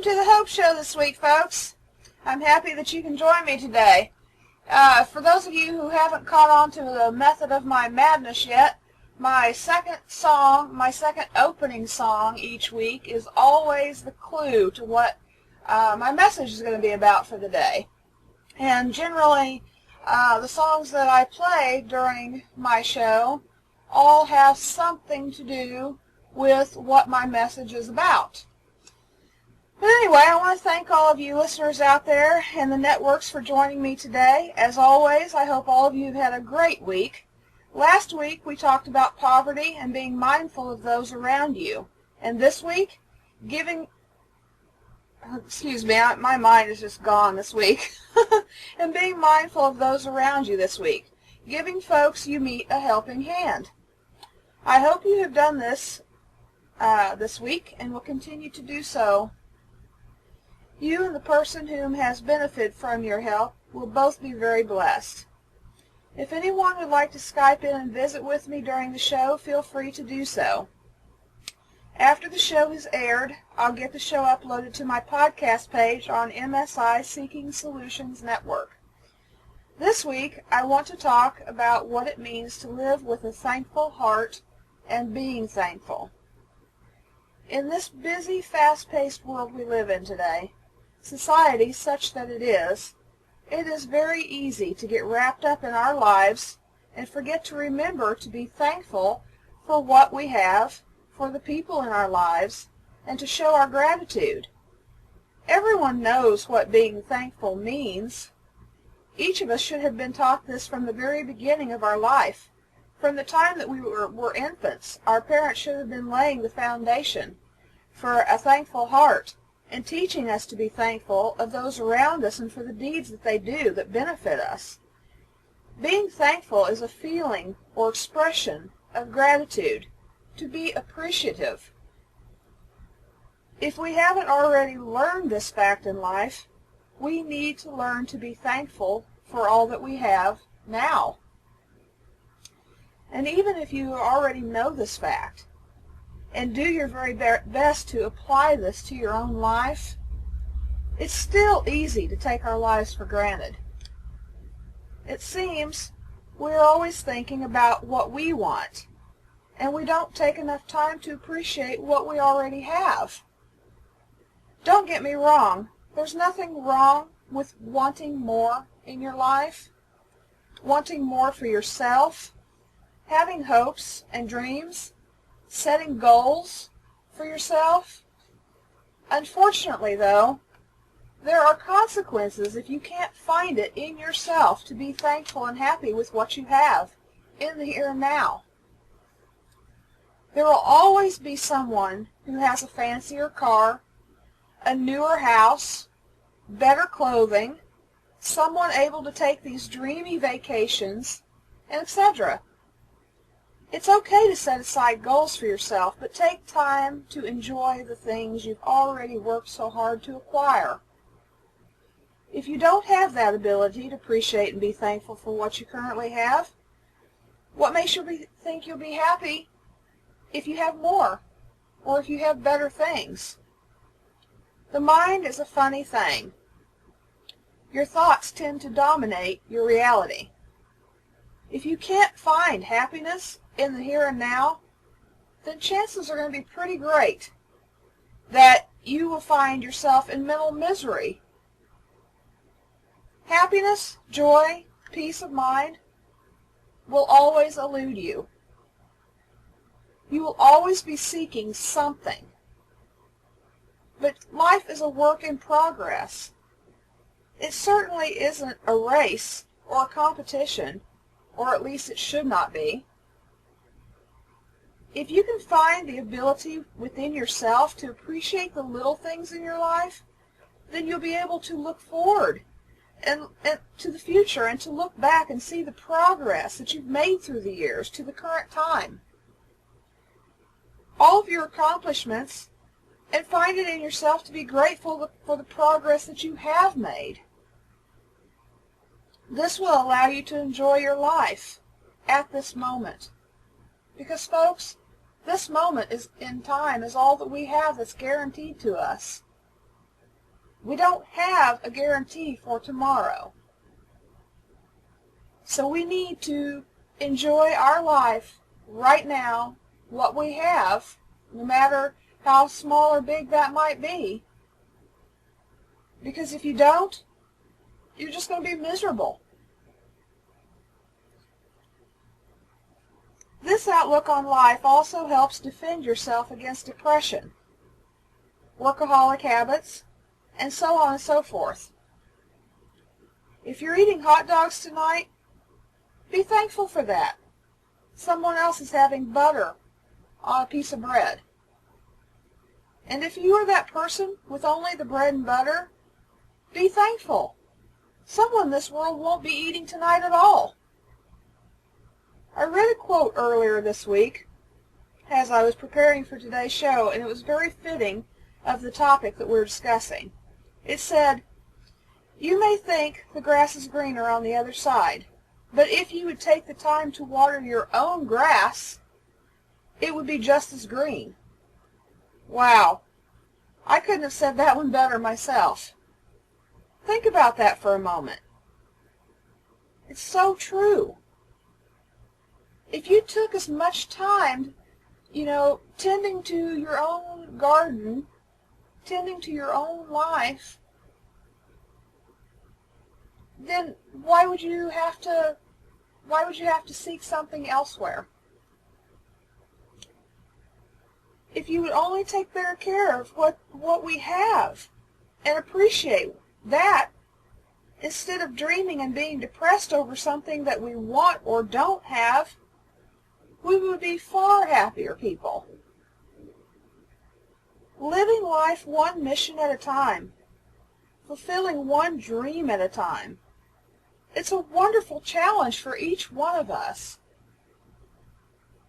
Welcome to the Hope Show this week, folks. I'm happy that you can join me today. For those of you who haven't caught on to the method of my madness yet, my second opening song each week is always the clue to what my message is going to be about for the day. And generally, the songs that I play during my show all have something to do with what my message is about. But anyway, I want to thank all of you listeners out there in the networks for joining me today. As always, I hope all of you have had a great week. Last week, we talked about poverty and being mindful of those around you. And this week, my mind is just gone this week. And being mindful of those around you this week. Giving folks you meet a helping hand. I hope you have done this this week and will continue to do so. You and the person whom has benefited from your help will both be very blessed. If anyone would like to Skype in and visit with me during the show, feel free to do so. After the show is aired, I'll get the show uploaded to my podcast page on MSI Seeking Solutions Network. This week, I want to talk about what it means to live with a thankful heart and being thankful. In this busy, fast-paced world we live in today, society such that it is very easy to get wrapped up in our lives and forget to remember to be thankful for what we have, for the people in our lives, and to show our gratitude. Everyone knows what being thankful means. Each of us should have been taught this from the very beginning of our life. From the time that we were infants, our parents should have been laying the foundation for a thankful heart and teaching us to be thankful of those around us and for the deeds that they do that benefit us. Being thankful is a feeling or expression of gratitude, to be appreciative. If we haven't already learned this fact in life, we need to learn to be thankful for all that we have now. And even if you already know this fact, and do your very best to apply this to your own life, it's still easy to take our lives for granted. It seems we're always thinking about what we want, and we don't take enough time to appreciate what we already have. Don't get me wrong, there's nothing wrong with wanting more in your life, wanting more for yourself, having hopes and dreams, setting goals for yourself. Unfortunately, though, there are consequences if you can't find it in yourself to be thankful and happy with what you have in the here and now. There will always be someone who has a fancier car, a newer house, better clothing, someone able to take these dreamy vacations, etc. It's okay to set aside goals for yourself, but take time to enjoy the things you've already worked so hard to acquire. If you don't have that ability to appreciate and be thankful for what you currently have, what makes you think you'll be happy if you have more, or if you have better things? The mind is a funny thing. Your thoughts tend to dominate your reality. If you can't find happiness in the here and now, then chances are going to be pretty great that you will find yourself in mental misery. Happiness, joy, peace of mind will always elude you. You will always be seeking something. But life is a work in progress. It certainly isn't a race or a competition, or at least it should not be. If you can find the ability within yourself to appreciate the little things in your life, then you'll be able to look forward and to the future and to look back and see the progress that you've made through the years to the current time. All of your accomplishments, and find it in yourself to be grateful for the progress that you have made. This will allow you to enjoy your life at this moment. Because, folks, this moment in time is all that we have that's guaranteed to us. We don't have a guarantee for tomorrow. So we need to enjoy our life right now, what we have, no matter how small or big that might be. Because if you don't, you're just going to be miserable. This outlook on life also helps defend yourself against depression, workaholic habits, and so on and so forth. If you're eating hot dogs tonight, be thankful for that. Someone else is having butter on a piece of bread. And if you are that person with only the bread and butter, be thankful. Someone in this world won't be eating tonight at all. I read a quote earlier this week as I was preparing for today's show, and it was very fitting of the topic that we're discussing. It said, "You may think the grass is greener on the other side, but if you would take the time to water your own grass, it would be just as green." Wow, I couldn't have said that one better myself. Think about that for a moment. It's so true. If you took as much time, tending to your own garden, tending to your own life, then why would you have to seek something elsewhere? If you would only take better care of what we have and appreciate that, instead of dreaming and being depressed over something that we want or don't have, we would be far happier people. Living life one mission at a time, fulfilling one dream at a time. It's a wonderful challenge for each one of us.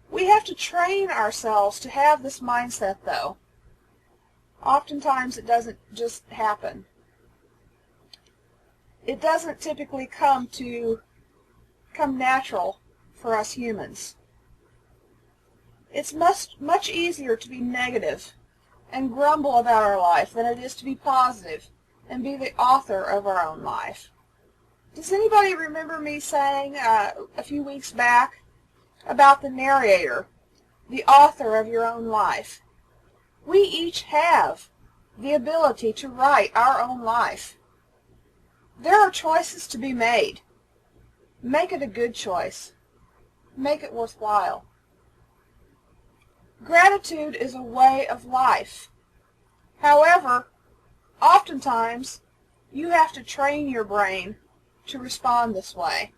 We have to train ourselves to have this mindset, though. Oftentimes it doesn't just happen. It doesn't typically come natural for us humans. It's much easier to be negative and grumble about our life than it is to be positive and be the author of our own life. Does anybody remember me saying a few weeks back about the narrator, the author of your own life? We each have the ability to write our own life. There are choices to be made. Make it a good choice. Make it worthwhile. Gratitude is a way of life. However, oftentimes you have to train your brain to respond this way.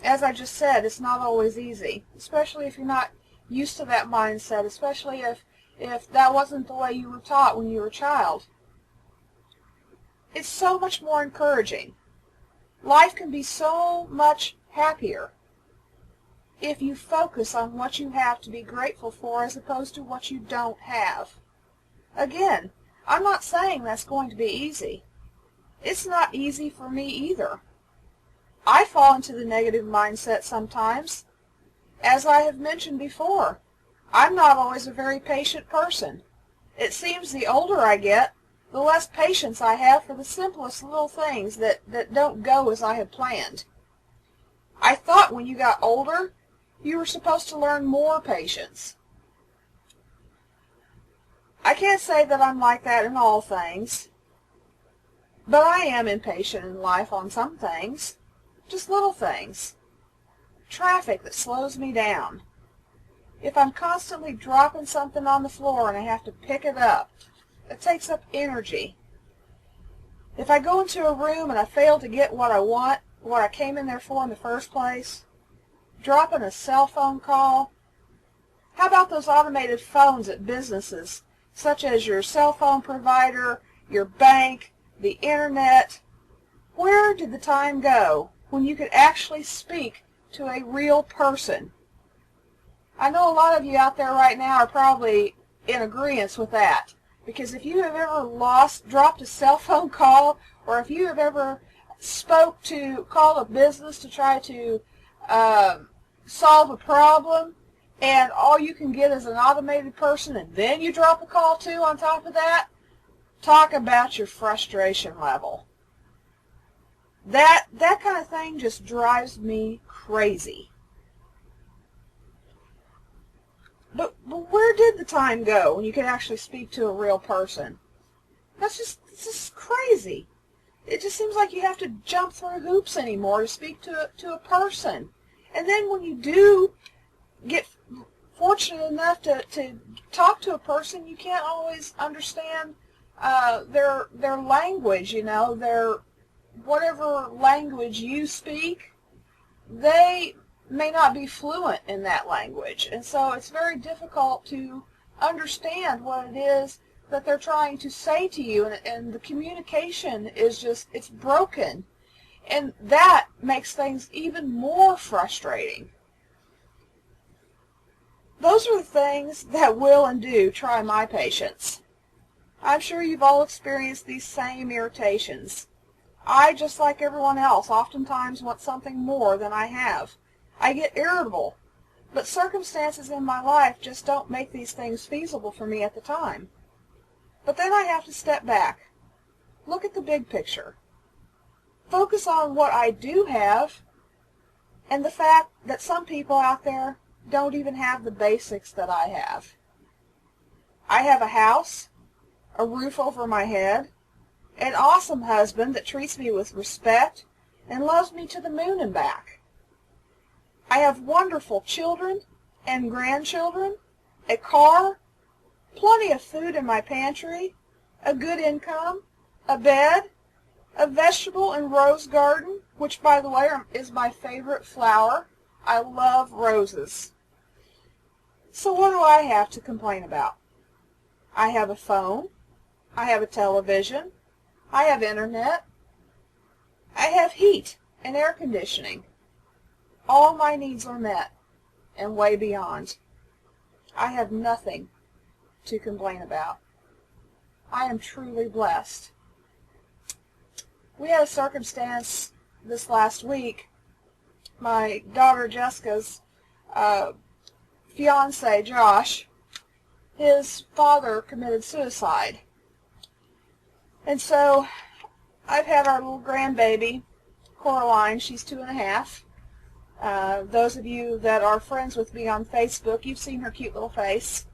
As I just said, it's not always easy, especially if you're not used to that mindset, especially if that wasn't the way you were taught when you were a child. It's so much more encouraging. Life can be so much happier if you focus on what you have to be grateful for as opposed to what you don't have. Again, I'm not saying that's going to be easy. It's not easy for me either. I fall into the negative mindset sometimes. As I have mentioned before, I'm not always a very patient person. It seems the older I get, the less patience I have for the simplest little things that don't go as I had planned. I thought when you got older, you were supposed to learn more patience. I can't say that I'm like that in all things, but I am impatient in life on some things, just little things. Traffic that slows me down. If I'm constantly dropping something on the floor and I have to pick it up, it takes up energy. If I go into a room and I fail to get what I want, what I came in there for in the first place, dropping a cell phone call. How about those automated phones at businesses, such as your cell phone provider, your bank, the internet? Where did the time go when you could actually speak to a real person? I know a lot of you out there right now are probably in agreement with that, because if you have ever dropped a cell phone call, or if you have ever called a business to try to solve a problem, and all you can get is an automated person, and then you drop a call too on top of that, Talk about your frustration level. That kind of thing just drives me crazy. But where did the time go when you could actually speak to a real person? It's just crazy. It just seems like you have to jump through hoops anymore to speak to a person. And then when you do get fortunate enough to talk to a person, you can't always understand their language, their whatever language you speak. They may not be fluent in that language, and so it's very difficult to understand what it is that they're trying to say to you, and the communication is just, it's broken, and that makes things even more frustrating. Those are the things that will and do try my patience. I'm sure you've all experienced these same irritations. I, just like everyone else, oftentimes want something more than I have. I get irritable, but circumstances in my life just don't make these things feasible for me at the time. But then I have to step back, look at the big picture, focus on what I do have, and the fact that some people out there don't even have the basics that I have. I have a house, a roof over my head, an awesome husband that treats me with respect and loves me to the moon and back. I have wonderful children and grandchildren, a car, plenty of food in my pantry, a good income, a bed, a vegetable and rose garden, which, by the way, is my favorite flower. I love roses. So what do I have to complain about? I have a phone, I have a television, I have internet, I have heat and air conditioning. All my needs are met, and way beyond. I have nothing to complain about. I am truly blessed. We had a circumstance this last week. My daughter Jessica's fiance, Josh, his father committed suicide. And so I've had our little grandbaby, Coraline. She's 2.5. Those of you that are friends with me on Facebook, you've seen her cute little face.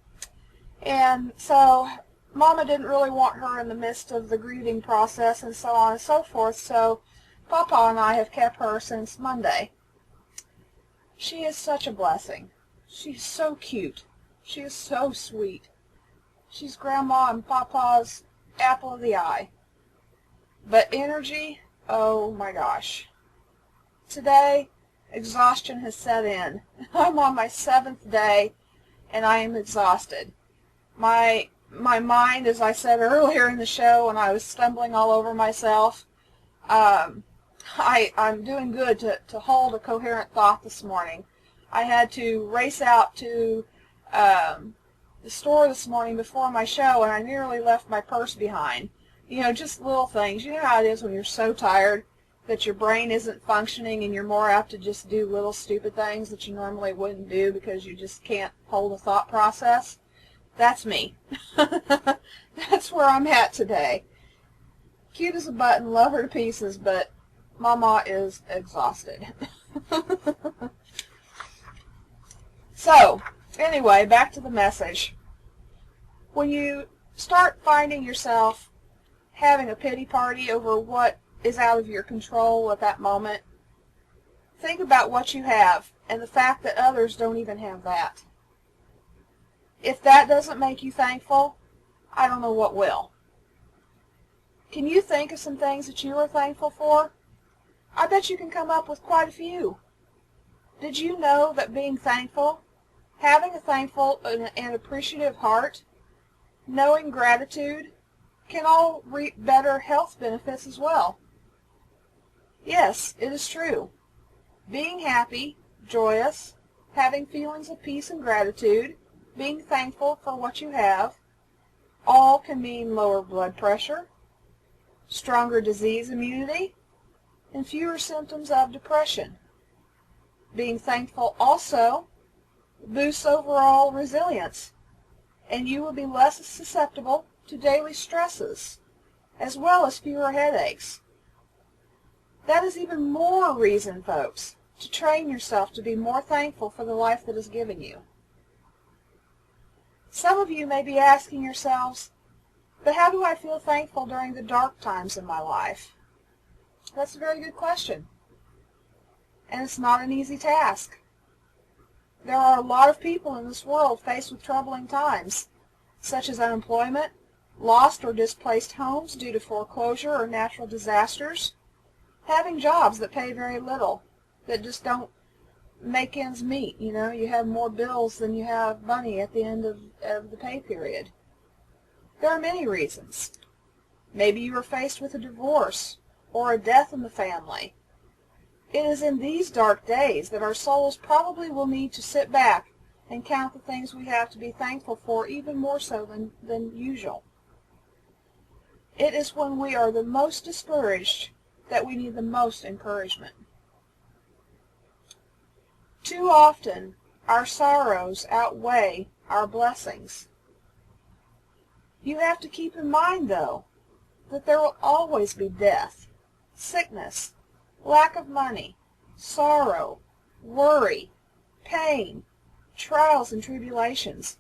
And so Mama didn't really want her in the midst of the grieving process and so on and so forth, so Papa and I have kept her since Monday. She is such a blessing. She's so cute. She is so sweet. She's Grandma and Papa's apple of the eye. But energy, oh my gosh. Today, exhaustion has set in. I'm on my 7th day, and I am exhausted. My mind, as I said earlier in the show when I was stumbling all over myself, I'm doing good to hold a coherent thought this morning. I had to race out to the store this morning before my show, and I nearly left my purse behind. Just little things. You know how it is when you're so tired that your brain isn't functioning and you're more apt to just do little stupid things that you normally wouldn't do because you just can't hold a thought process. That's me. That's where I'm at today. Cute as a button, love her to pieces, but Mama is exhausted. So, anyway, back to the message. When you start finding yourself having a pity party over what is out of your control at that moment, think about what you have and the fact that others don't even have that. If that doesn't make you thankful, I don't know what will. Can you think of some things that you are thankful for? I bet you can come up with quite a few. Did you know that being thankful, having a thankful and appreciative heart, knowing gratitude, can all reap better health benefits as well? Yes, it is true. Being happy, joyous, having feelings of peace and gratitude, being thankful for what you have, all can mean lower blood pressure, stronger disease immunity, and fewer symptoms of depression. Being thankful also boosts overall resilience, and you will be less susceptible to daily stresses, as well as fewer headaches. That is even more reason, folks, to train yourself to be more thankful for the life that is given you. Some of you may be asking yourselves, but how do I feel thankful during the dark times in my life? That's a very good question, and it's not an easy task. There are a lot of people in this world faced with troubling times, such as unemployment, lost or displaced homes due to foreclosure or natural disasters, having jobs that pay very little, that just don't make ends meet. You know, you have more bills than you have money at the end of the pay period. There are many reasons. Maybe you are faced with a divorce or a death in the family. It is in these dark days that our souls probably will need to sit back and count the things we have to be thankful for, even more so than usual. It is when we are the most discouraged that we need the most encouragement. Too often, our sorrows outweigh our blessings. You have to keep in mind, though, that there will always be death, sickness, lack of money, sorrow, worry, pain, trials and tribulations.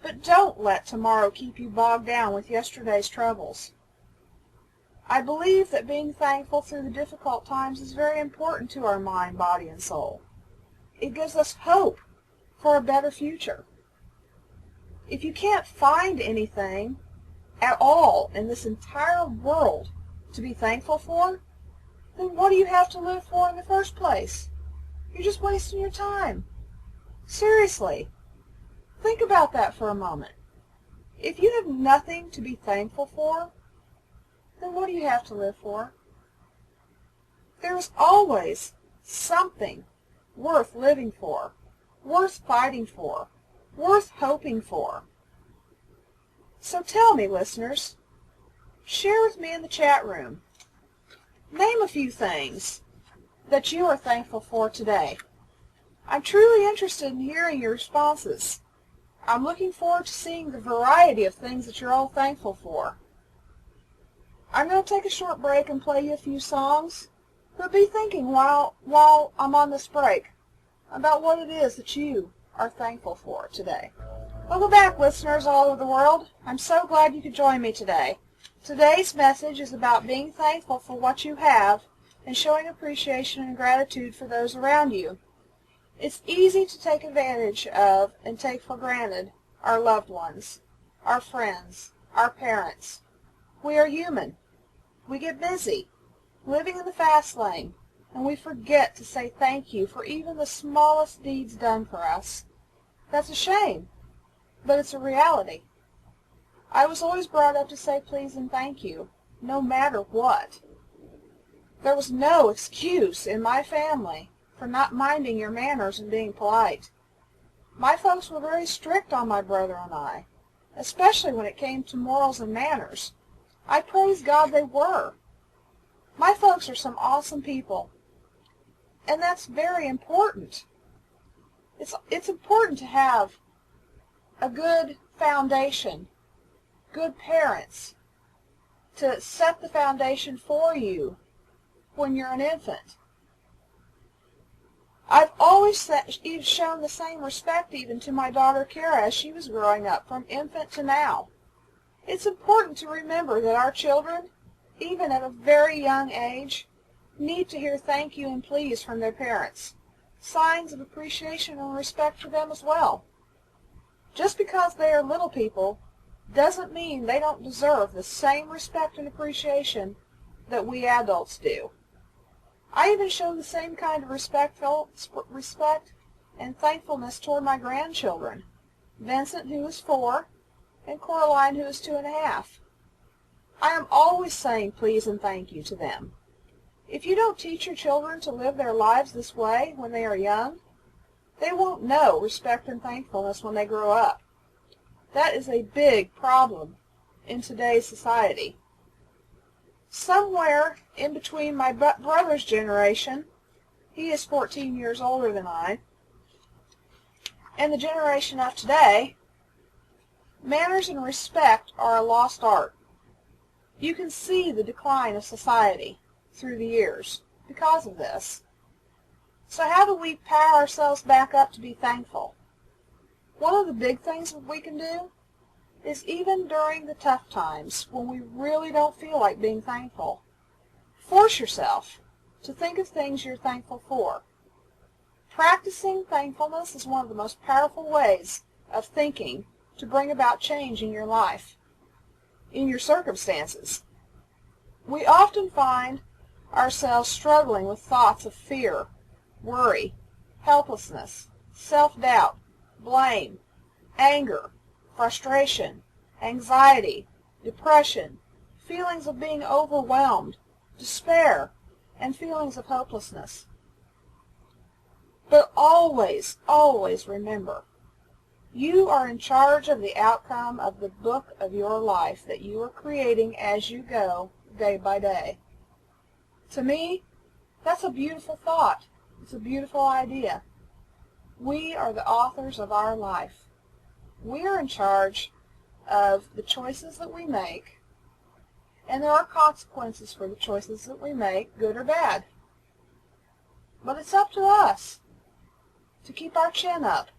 But don't let tomorrow keep you bogged down with yesterday's troubles. I believe that being thankful through the difficult times is very important to our mind, body, and soul. It gives us hope for a better future. If you can't find anything at all in this entire world to be thankful for, then what do you have to live for in the first place? You're just wasting your time. Seriously, think about that for a moment. If you have nothing to be thankful for, then what do you have to live for? There is always something worth living for, worth fighting for, worth hoping for. So tell me, listeners, share with me in the chat room. Name a few things that you are thankful for today. I'm truly interested in hearing your responses. I'm looking forward to seeing the variety of things that you're all thankful for. I'm going to take a short break and play you a few songs, but be thinking while I'm on this break about what it is that you are thankful for today. Welcome back, listeners all over the world. I'm so glad you could join me today. Today's message is about being thankful for what you have and showing appreciation and gratitude for those around you. It's easy to take advantage of and take for granted our loved ones, our friends, our parents. We are human. We get busy, living in the fast lane, and we forget to say thank you for even the smallest deeds done for us. That's a shame, but it's a reality. I was always brought up to say please and thank you, no matter what. There was no excuse in my family for not minding your manners and being polite. My folks were very strict on my brother and I, especially when it came to morals and manners. I praise God they were. My folks are some awesome people, and that's very important. It's important to have a good foundation, good parents, to set the foundation for you when you're an infant. I've always shown the same respect even to my daughter Kara as she was growing up, from infant to now. It's important to remember that our children, even at a very young age, need to hear thank you and please from their parents, signs of appreciation and respect for them as well. Just because they are little people doesn't mean they don't deserve the same respect and appreciation that we adults do. I even show the same kind of respect and thankfulness toward my grandchildren, Vincent, who is 4, and Coraline, who is 2.5. I am always saying please and thank you to them. If you don't teach your children to live their lives this way when they are young, they won't know respect and thankfulness when they grow up. That is a big problem in today's society. Somewhere in between my brother's generation, he is 14 years older than I, and the generation of today, Manners and respect are a lost art. You can see the decline of society through the years because of this. So how do we power ourselves back up to be thankful? One of the big things that we can do is, even during the tough times when we really don't feel like being thankful, force yourself to think of things you're thankful for. Practicing thankfulness is one of the most powerful ways of thinking to bring about change in your life, in your circumstances. We often find ourselves struggling with thoughts of fear, worry, helplessness, self-doubt, blame, anger, frustration, anxiety, depression, feelings of being overwhelmed, despair, and feelings of hopelessness. But always, always remember, you are in charge of the outcome of the book of your life that you are creating as you go, day by day. To me, that's a beautiful thought. It's a beautiful idea. We are the authors of our life. We are in charge of the choices that we make, and there are consequences for the choices that we make, good or bad. But it's up to us to keep our chin up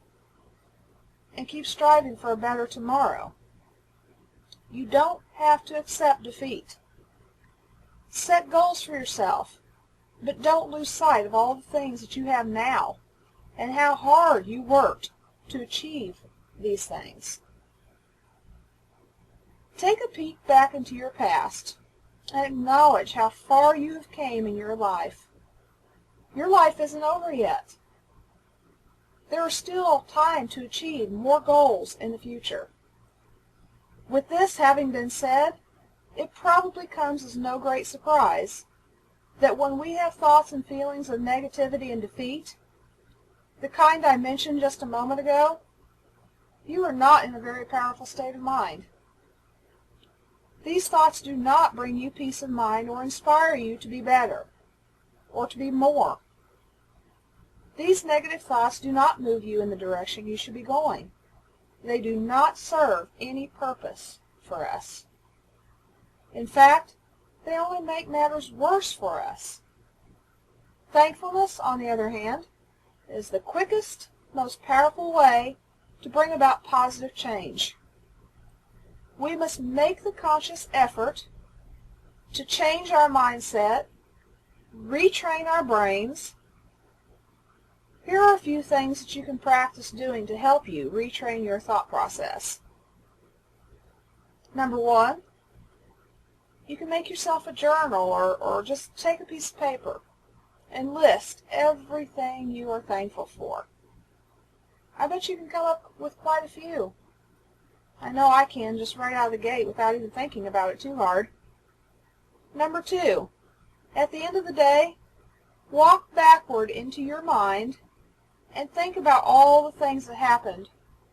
and keep striving for a better tomorrow. You don't have to accept defeat. Set goals for yourself, but don't lose sight of all the things that you have now and how hard you worked to achieve these things. Take a peek back into your past and acknowledge how far you have came in your life. Your life isn't over yet. There is still time to achieve more goals in the future. With this having been said, it probably comes as no great surprise that when we have thoughts and feelings of negativity and defeat, the kind I mentioned just a moment ago, you are not in a very powerful state of mind. These thoughts do not bring you peace of mind or inspire you to be better or to be more. These negative thoughts do not move you in the direction you should be going. They do not serve any purpose for us. In fact, they only make matters worse for us. Thankfulness, on the other hand, is the quickest, most powerful way to bring about positive change. We must make the conscious effort to change our mindset, retrain our brains. Here are a few things that you can practice doing to help you retrain your thought process. Number one, you can make yourself a journal or just take a piece of paper and list everything you are thankful for. I bet you can come up with quite a few. I know I can, just right out of the gate without even thinking about it too hard. Number two, at the end of the day, walk backward into your mind and think about all the things that happened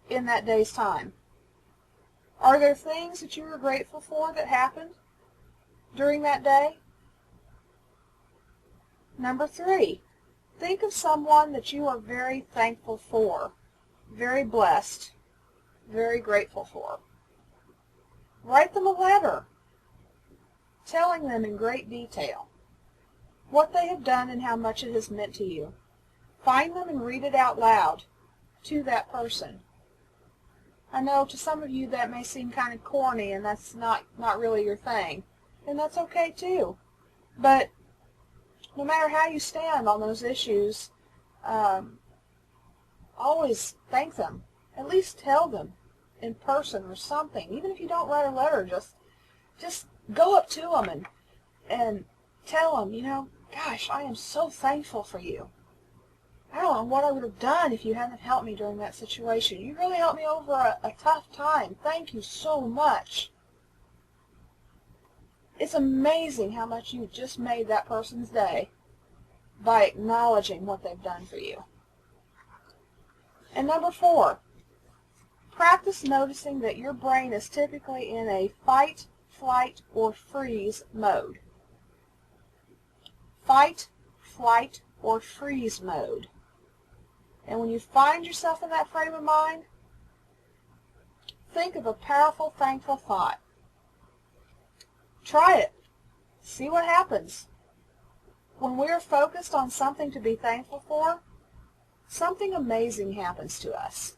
in that day's time. Are there things that you are grateful for that happened during that day? Number three, think of someone that you are very thankful for, very blessed, very grateful for. Write them a letter, telling them in great detail what they have done and how much it has meant to you. Find them and read it out loud to that person. I know to some of you that may seem kind of corny and that's not really your thing, and that's okay too. But no matter how you stand on those issues, always thank them. At least tell them in person or something. Even if you don't write a letter, just go up to them and tell them, you know, gosh, I am so thankful for you. I don't know what I would have done if you hadn't helped me during that situation. You really helped me over a tough time. Thank you so much. It's amazing how much you just made that person's day by acknowledging what they've done for you. And number four, practice noticing that your brain is typically in a fight, flight, or freeze mode. Fight, flight, or freeze mode. And when you find yourself in that frame of mind, think of a powerful, thankful thought. Try it. See what happens. When we are focused on something to be thankful for, something amazing happens to us.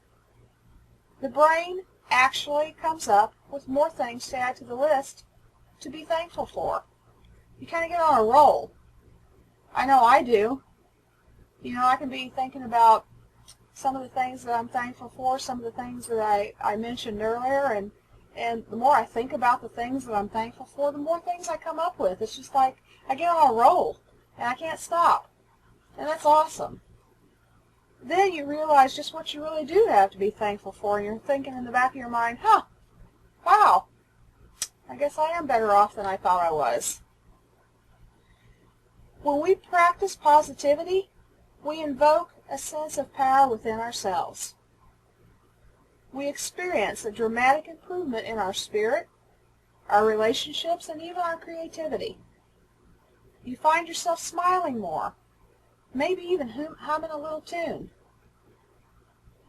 The brain actually comes up with more things to add to the list to be thankful for. You kind of get on a roll. I know I do. You know, I can be thinking about some of the things that I'm thankful for, some of the things that I mentioned earlier, and the more I think about the things that I'm thankful for, the more things I come up with. It's just like I get on a roll, and I can't stop. And that's awesome. Then you realize just what you really do have to be thankful for, and you're thinking in the back of your mind, wow, I guess I am better off than I thought I was. When we practice positivity, we invoke a sense of power within ourselves. We experience a dramatic improvement in our spirit, our relationships, and even our creativity. You find yourself smiling more, maybe even humming a little tune.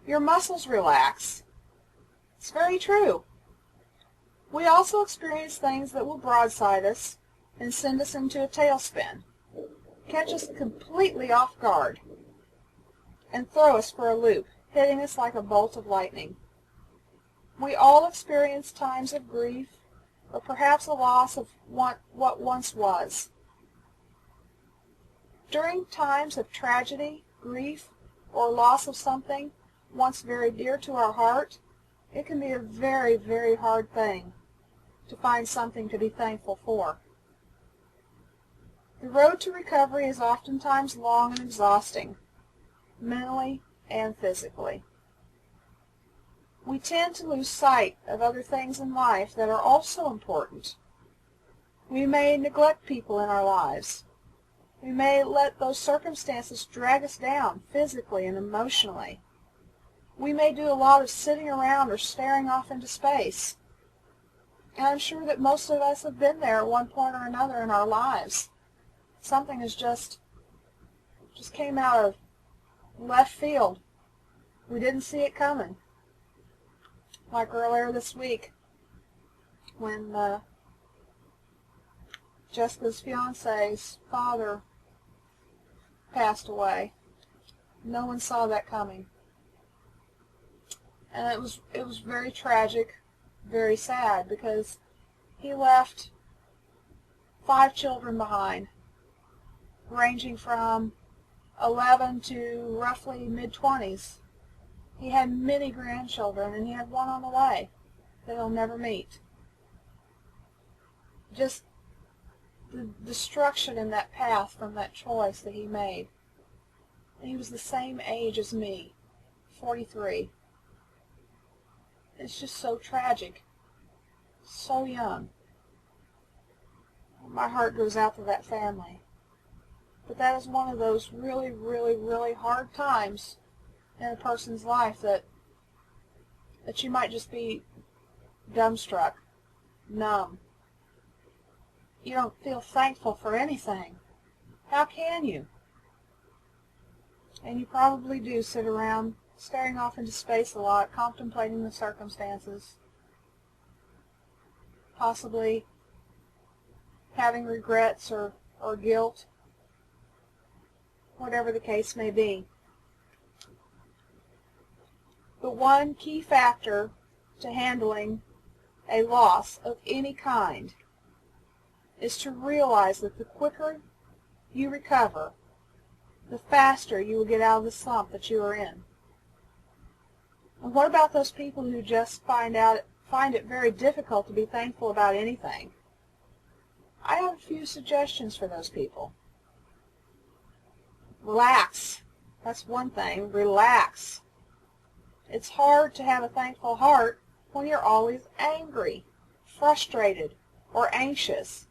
Your muscles relax. It's very true. We also experience things that will broadside us and send us into a tailspin, catch us completely off guard, and throw us for a loop, hitting us like a bolt of lightning. We all experience times of grief, or perhaps a loss of what once was. During times of tragedy, grief, or loss of something once very dear to our heart, it can be a very, very hard thing to find something to be thankful for. The road to recovery is oftentimes long and exhausting, mentally and physically. We tend to lose sight of other things in life that are also important. We may neglect people in our lives. We may let those circumstances drag us down physically and emotionally. We may do a lot of sitting around or staring off into space. And I'm sure that most of us have been there at one point or another in our lives. Something has just came out of left field. We didn't see it coming. Like earlier this week when Jessica's fiance's father passed away. No one saw that coming. And it was very tragic, very sad, because he left 5 children behind, ranging from 11 to roughly mid-20s. He had many grandchildren, and he had one on the way that he'll never meet. Just the destruction in that path from that choice that he made. And he was the same age as me, 43. It's just so tragic. So young. My heart goes out to that family. But that is one of those really, really, really hard times in a person's life that you might just be dumbstruck, numb. You don't feel thankful for anything. How can you? And you probably do sit around staring off into space a lot, contemplating the circumstances, possibly having regrets or guilt, whatever the case may be. But one key factor to handling a loss of any kind is to realize that the quicker you recover, the faster you will get out of the slump that you are in. And what about those people who just find it very difficult to be thankful about anything? I have a few suggestions for those people. Relax. That's one thing. Relax. It's hard to have a thankful heart when you're always angry, frustrated, or anxious.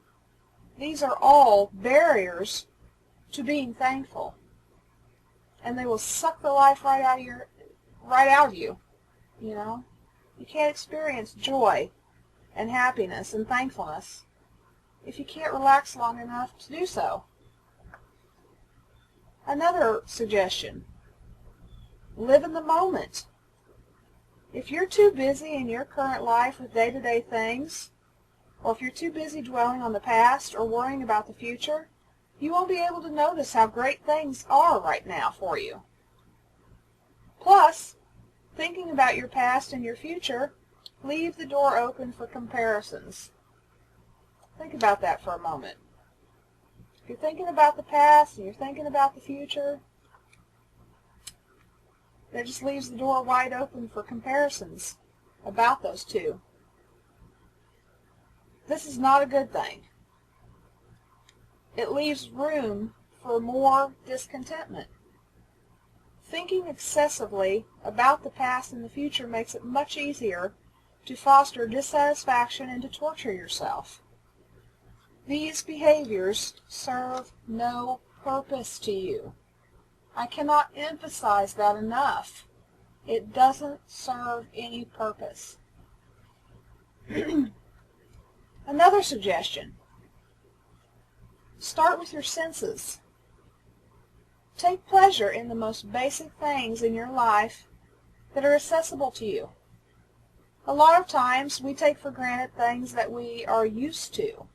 These are all barriers to being thankful, and they will suck the life right out of you. You know, you can't experience joy and happiness and thankfulness if you can't relax long enough to do so. Another suggestion: live in the moment. If you're too busy in your current life with day-to-day things, or if you're too busy dwelling on the past or worrying about the future, you won't be able to notice how great things are right now for you. Plus, thinking about your past and your future leave the door open for comparisons. Think about that for a moment. If you're thinking about the past and you're thinking about the future, that just leaves the door wide open for comparisons about those two. This is not a good thing. It leaves room for more discontentment. Thinking excessively about the past and the future makes it much easier to foster dissatisfaction and to torture yourself. These behaviors serve no purpose to you. I cannot emphasize that enough. It doesn't serve any purpose. Another suggestion. Start with your senses. Take pleasure in the most basic things in your life that are accessible to you. A lot of times we take for granted things that we are used to.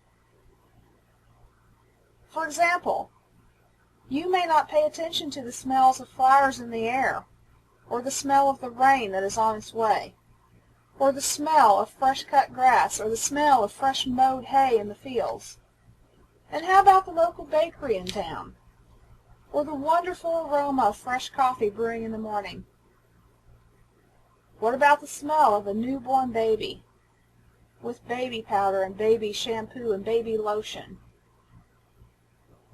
For example, you may not pay attention to the smells of flowers in the air, or the smell of the rain that is on its way, or the smell of fresh cut grass, or the smell of fresh mowed hay in the fields. And how about the local bakery in town, or the wonderful aroma of fresh coffee brewing in the morning? What about the smell of a newborn baby, with baby powder and baby shampoo and baby lotion?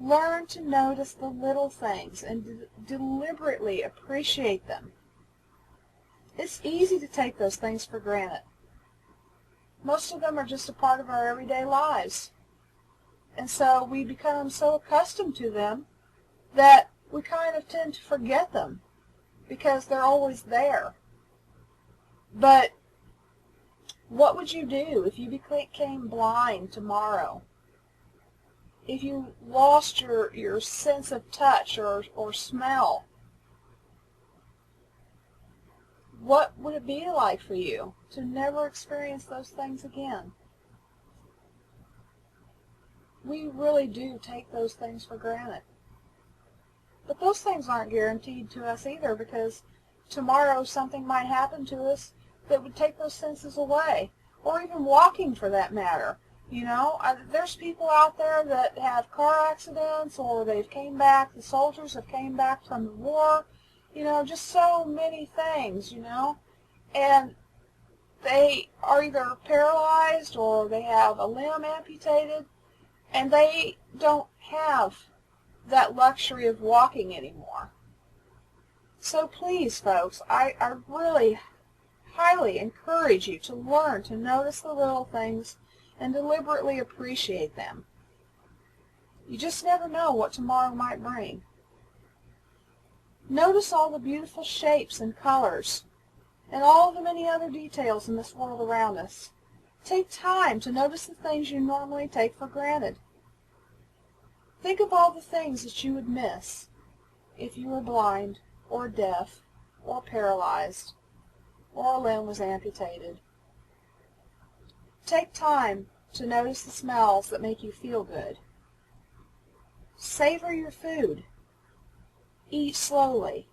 Learn to notice the little things and deliberately appreciate them. It's easy to take those things for granted. Most of them are just a part of our everyday lives. And so we become so accustomed to them that we kind of tend to forget them because they're always there. But what would you do if you became blind tomorrow? If you lost your sense of touch or smell? What would it be like for you to never experience those things again? We really do take those things for granted. But those things aren't guaranteed to us either, because tomorrow something might happen to us that would take those senses away, or even walking for that matter. You know, there's people out there that have car accidents, or they've came back, the soldiers have came back from the war, you know, just so many things, you know, and they are either paralyzed or they have a limb amputated, and they don't have that luxury of walking anymore. So please, folks, I really highly encourage you to learn to notice the little things and deliberately appreciate them. You just never know what tomorrow might bring. Notice all the beautiful shapes and colors and all the many other details in this world around us. Take time to notice the things you normally take for granted. Think of all the things that you would miss if you were blind or deaf or paralyzed or a limb was amputated. Take time to notice the smells that make you feel good. Savor your food. Eat slowly.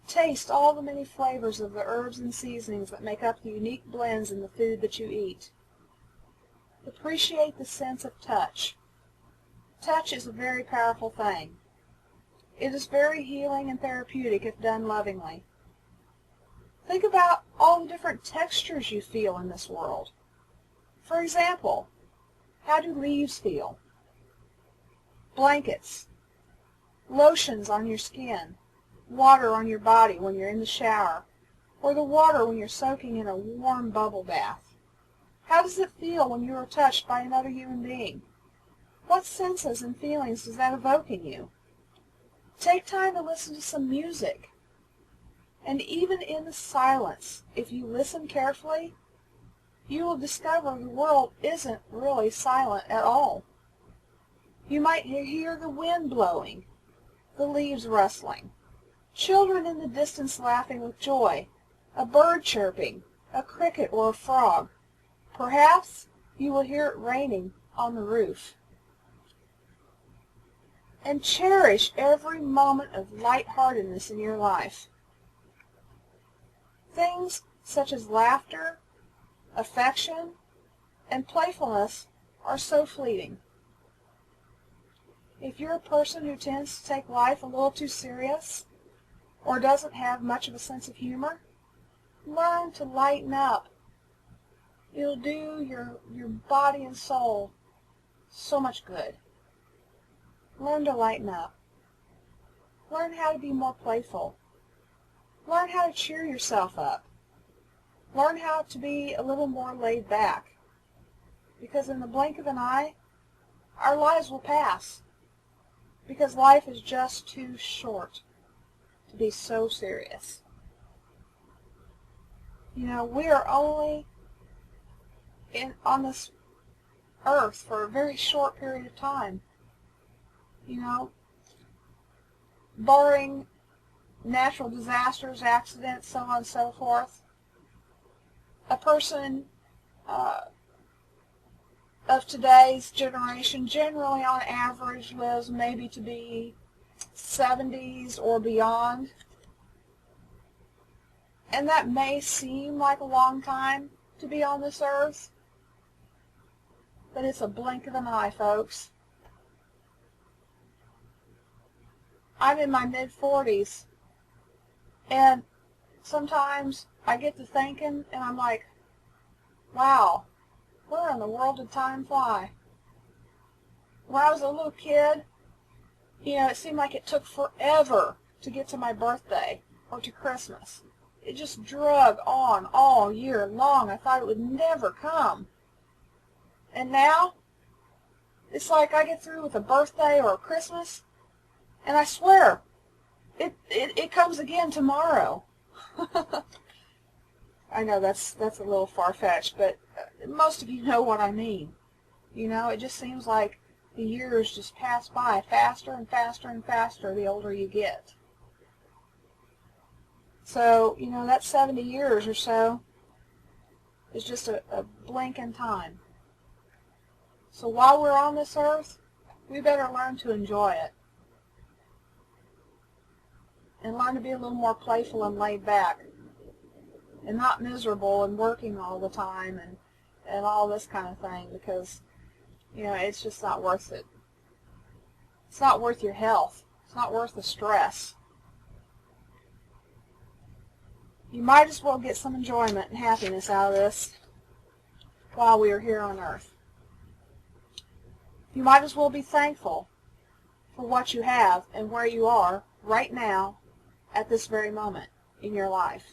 Taste all the many flavors of the herbs and seasonings that make up the unique blends in the food that you eat. Appreciate the sense of touch. Touch is a very powerful thing. It is very healing and therapeutic if done lovingly. Think about all the different textures you feel in this world. For example, how do leaves feel? Blankets, lotions on your skin, water on your body when you're in the shower, or the water when you're soaking in a warm bubble bath. How does it feel when you are touched by another human being? What senses and feelings does that evoke in you? Take time to listen to some music. And even in the silence, if you listen carefully, you will discover the world isn't really silent at all. You might hear the wind blowing, the leaves rustling, children in the distance laughing with joy, a bird chirping, a cricket or a frog. Perhaps you will hear it raining on the roof. And cherish every moment of lightheartedness in your life. Things such as laughter, affection, and playfulness are so fleeting. If you're a person who tends to take life a little too serious or doesn't have much of a sense of humor, learn to lighten up. It'll do your body and soul so much good. Learn to lighten up. Learn how to be more playful. Learn how to cheer yourself up. Learn how to be a little more laid back. Because in the blink of an eye, our lives will pass. Because life is just too short to be so serious. You know, we are only on this earth for a very short period of time. You know, barring natural disasters, accidents, so on and so forth, a person of today's generation generally on average lives maybe to be 70s or beyond. And that may seem like a long time to be on this earth, but it's a blink of an eye, folks. I'm in my mid-40s, and sometimes I get to thinking, and I'm like, wow, where in the world did time fly? When I was a little kid, you know, it seemed like it took forever to get to my birthday or to Christmas. It just drug on all year long. I thought it would never come. And now, it's like I get through with a birthday or a Christmas, and I swear, it comes again tomorrow. I know that's a little far-fetched, but most of you know what I mean. You know, it just seems like the years just pass by faster and faster and faster the older you get. So, you know, that 70 years or so is just a blink in time. So while we're on this earth, we better learn to enjoy it. And learn to be a little more playful and laid back. And not miserable and working all the time and all this kind of thing, because, you know, it's just not worth it. It's not worth your health. It's not worth the stress. You might as well get some enjoyment and happiness out of this while we are here on earth. You might as well be thankful for what you have and where you are right now at this very moment in your life.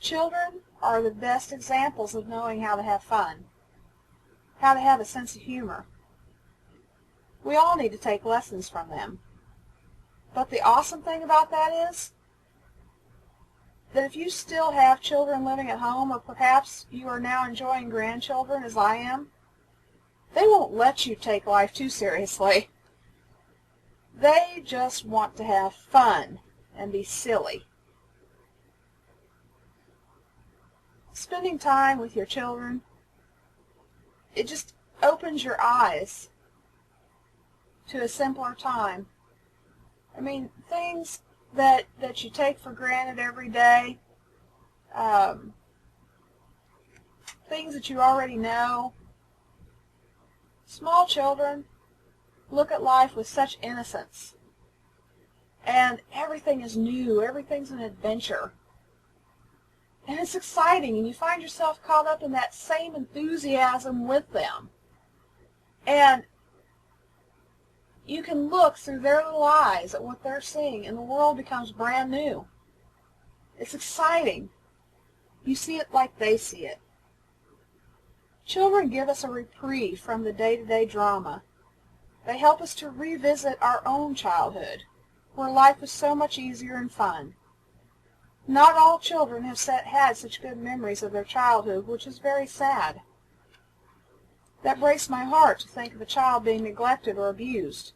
Children are the best examples of knowing how to have fun, how to have a sense of humor. We all need to take lessons from them. But the awesome thing about that is that if you still have children living at home, or perhaps you are now enjoying grandchildren as I am, they won't let you take life too seriously. They just want to have fun and be silly. Spending time with your children, it just opens your eyes to a simpler time. I mean, things that you take for granted every day, things that you already know. Small children look at life with such innocence, and everything is new, everything's an adventure. And it's exciting, and you find yourself caught up in that same enthusiasm with them. And you can look through their little eyes at what they're seeing, and the world becomes brand new. It's exciting. You see it like they see it. Children give us a reprieve from the day-to-day drama. They help us to revisit our own childhood, where life was so much easier and fun. Not all children have had such good memories of their childhood, which is very sad. That breaks my heart to think of a child being neglected or abused,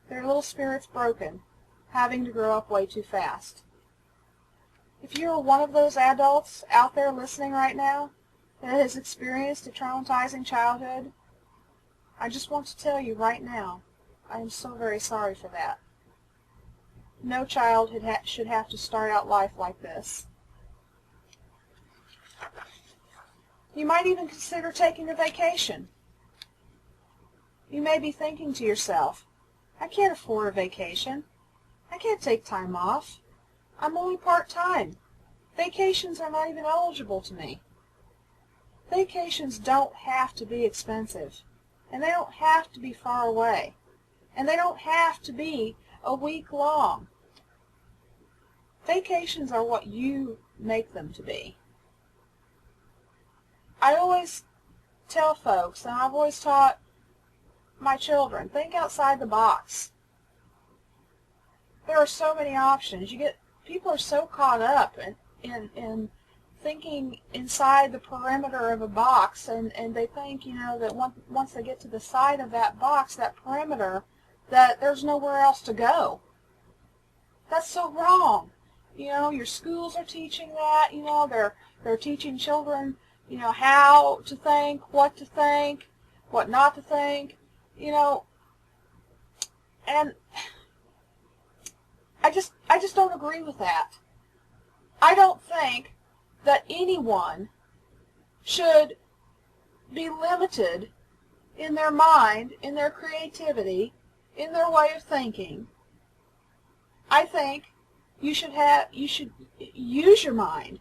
their little spirits broken, having to grow up way too fast. If you're one of those adults out there listening right now that has experienced a traumatizing childhood, I just want to tell you right now, I am so very sorry for that. No child should have to start out life like this. You might even consider taking a vacation. You may be thinking to yourself, I can't afford a vacation. I can't take time off. I'm only part-time. Vacations are not even eligible to me. Vacations don't have to be expensive, and they don't have to be far away, and they don't have to be a week long. Vacations are what you make them to be. I always tell folks, and I've always taught my children, think outside the box. There are so many options. People are so caught up in thinking inside the perimeter of a box, and they think, that once they get to the side of that box, that perimeter, that there's nowhere else to go. That's so wrong. Your schools are teaching that. They're teaching children, how to think, what not to think, and I just don't agree with that. I don't think that anyone should be limited in their mind, in their creativity, in their way of thinking. I think you should use your mind.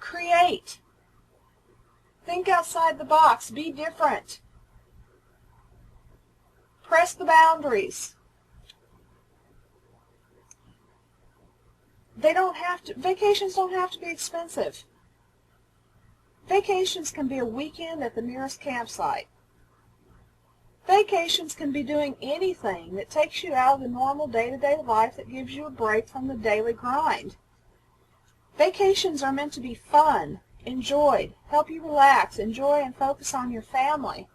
Create. Think outside the box. Be different. Press the boundaries. Vacations don't have to be expensive. Vacations can be a weekend at the nearest campsite. Vacations can be doing anything that takes you out of the normal day-to-day life, that gives you a break from the daily grind. Vacations are meant to be fun, enjoyed, help you relax, enjoy and focus on your family,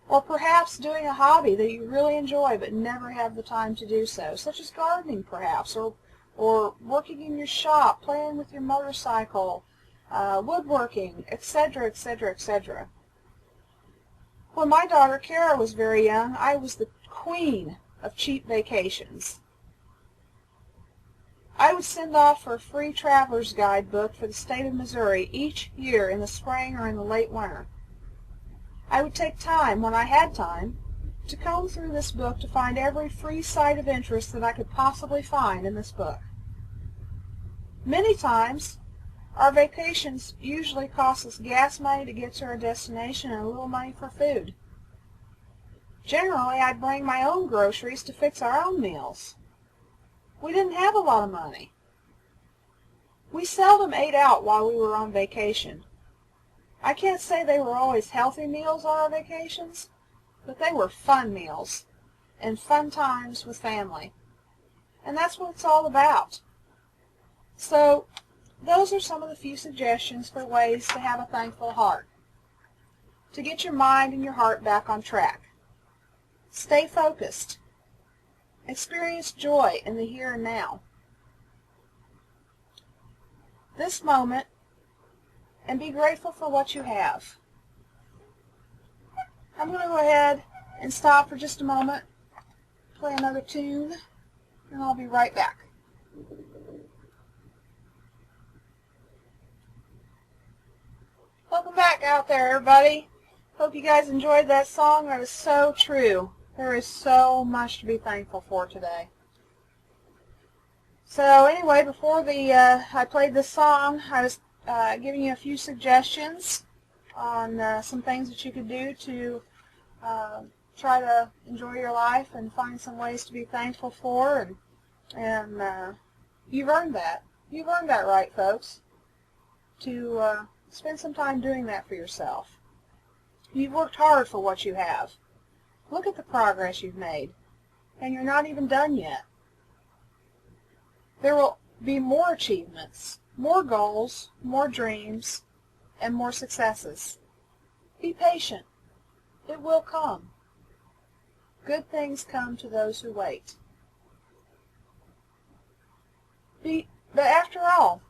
or perhaps doing a hobby that you really enjoy but never have the time to do so, such as gardening perhaps, or working in your shop, playing with your motorcycle, woodworking, etc., etc., etc. When my daughter Kara was very young, I was the queen of cheap vacations. I would send off for a free traveler's guide book for the state of Missouri each year in the spring or in the late winter. I would take time, when I had time, to comb through this book to find every free site of interest that I could possibly find in this book. Many times, our vacations usually cost us gas money to get to our destination and a little money for food. Generally, I'd bring my own groceries to fix our own meals. We didn't have a lot of money. We seldom ate out while we were on vacation. I can't say they were always healthy meals on our vacations, but they were fun meals and fun times with family. And that's what it's all about. So, those are some of the few suggestions for ways to have a thankful heart, to get your mind and your heart back on track. Stay focused. Experience joy in the here and now. This moment, and be grateful for what you have. I'm going to go ahead and stop for just a moment, play another tune, and I'll be right back. Welcome back out there, everybody. Hope you guys enjoyed that song. That is so true. There is so much to be thankful for today. So anyway, before I played this song, I was giving you a few suggestions on some things that you could do to try to enjoy your life and find some ways to be thankful for, and you've earned that. You've earned that right, folks, to spend some time doing that for yourself. You've worked hard for what you have. Look at the progress you've made, and you're not even done yet. There will be more achievements, more goals, more dreams, and more successes. Be patient. It will come. Good things come to those who wait. But after all,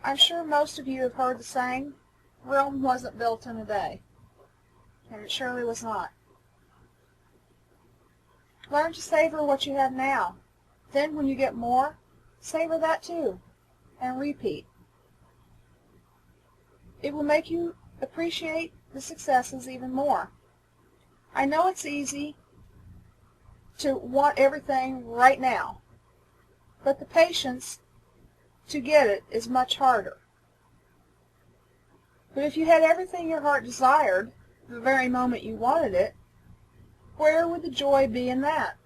I'm sure most of you have heard the saying, Rome wasn't built in a day. And it surely was not. Learn to savor what you have now. Then when you get more, savor that too, and repeat. It will make you appreciate the successes even more. I know it's easy to want everything right now, but the patience to get it is much harder. But if you had everything your heart desired the very moment you wanted it, where would the joy be in that?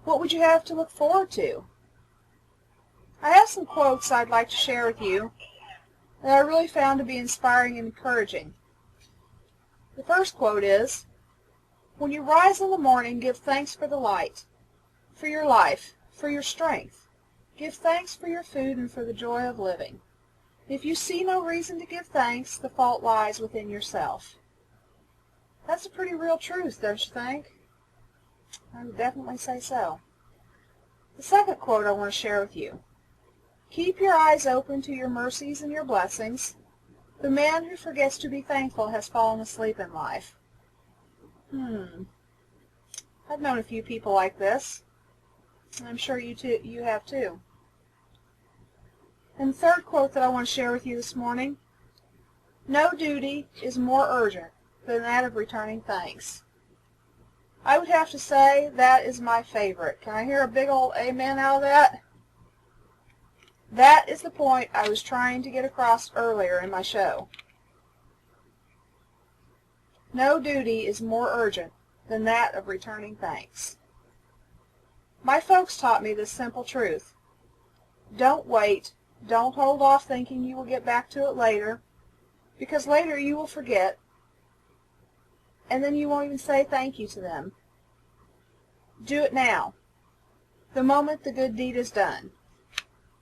What would you have to look forward to? I have some quotes I'd like to share with you that I really found to be inspiring and encouraging. The first quote is, "When you rise in the morning, give thanks for the light, for your life, for your strength. Give thanks for your food and for the joy of living. If you see no reason to give thanks, the fault lies within yourself." That's a pretty real truth, don't you think? I would definitely say so. The second quote I want to share with you. "Keep your eyes open to your mercies and your blessings. The man who forgets to be thankful has fallen asleep in life." I've known a few people like this. I'm sure you have too. And the third quote that I want to share with you this morning. "No duty is more urgent than that of returning thanks." I would have to say that is my favorite. Can I hear a big old amen out of that? That is the point I was trying to get across earlier in my show. No duty is more urgent than that of returning thanks. My folks taught me this simple truth. Don't wait. Don't hold off thinking you will get back to it later, because later you will forget, and then you won't even say thank you to them. Do it now, the moment the good deed is done,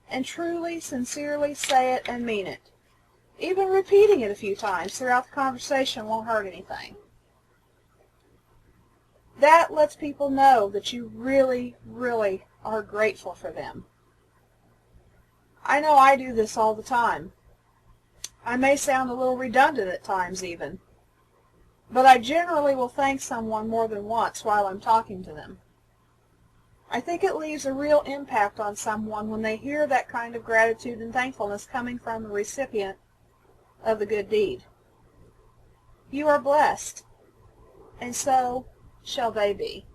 and truly, sincerely say it and mean it. Even repeating it a few times throughout the conversation won't hurt anything. That lets people know that you really, really are grateful for them. I know I do this all the time. I may sound a little redundant at times even, but I generally will thank someone more than once while I'm talking to them. I think it leaves a real impact on someone when they hear that kind of gratitude and thankfulness coming from the recipient of the good deed. You are blessed, and so shall they be.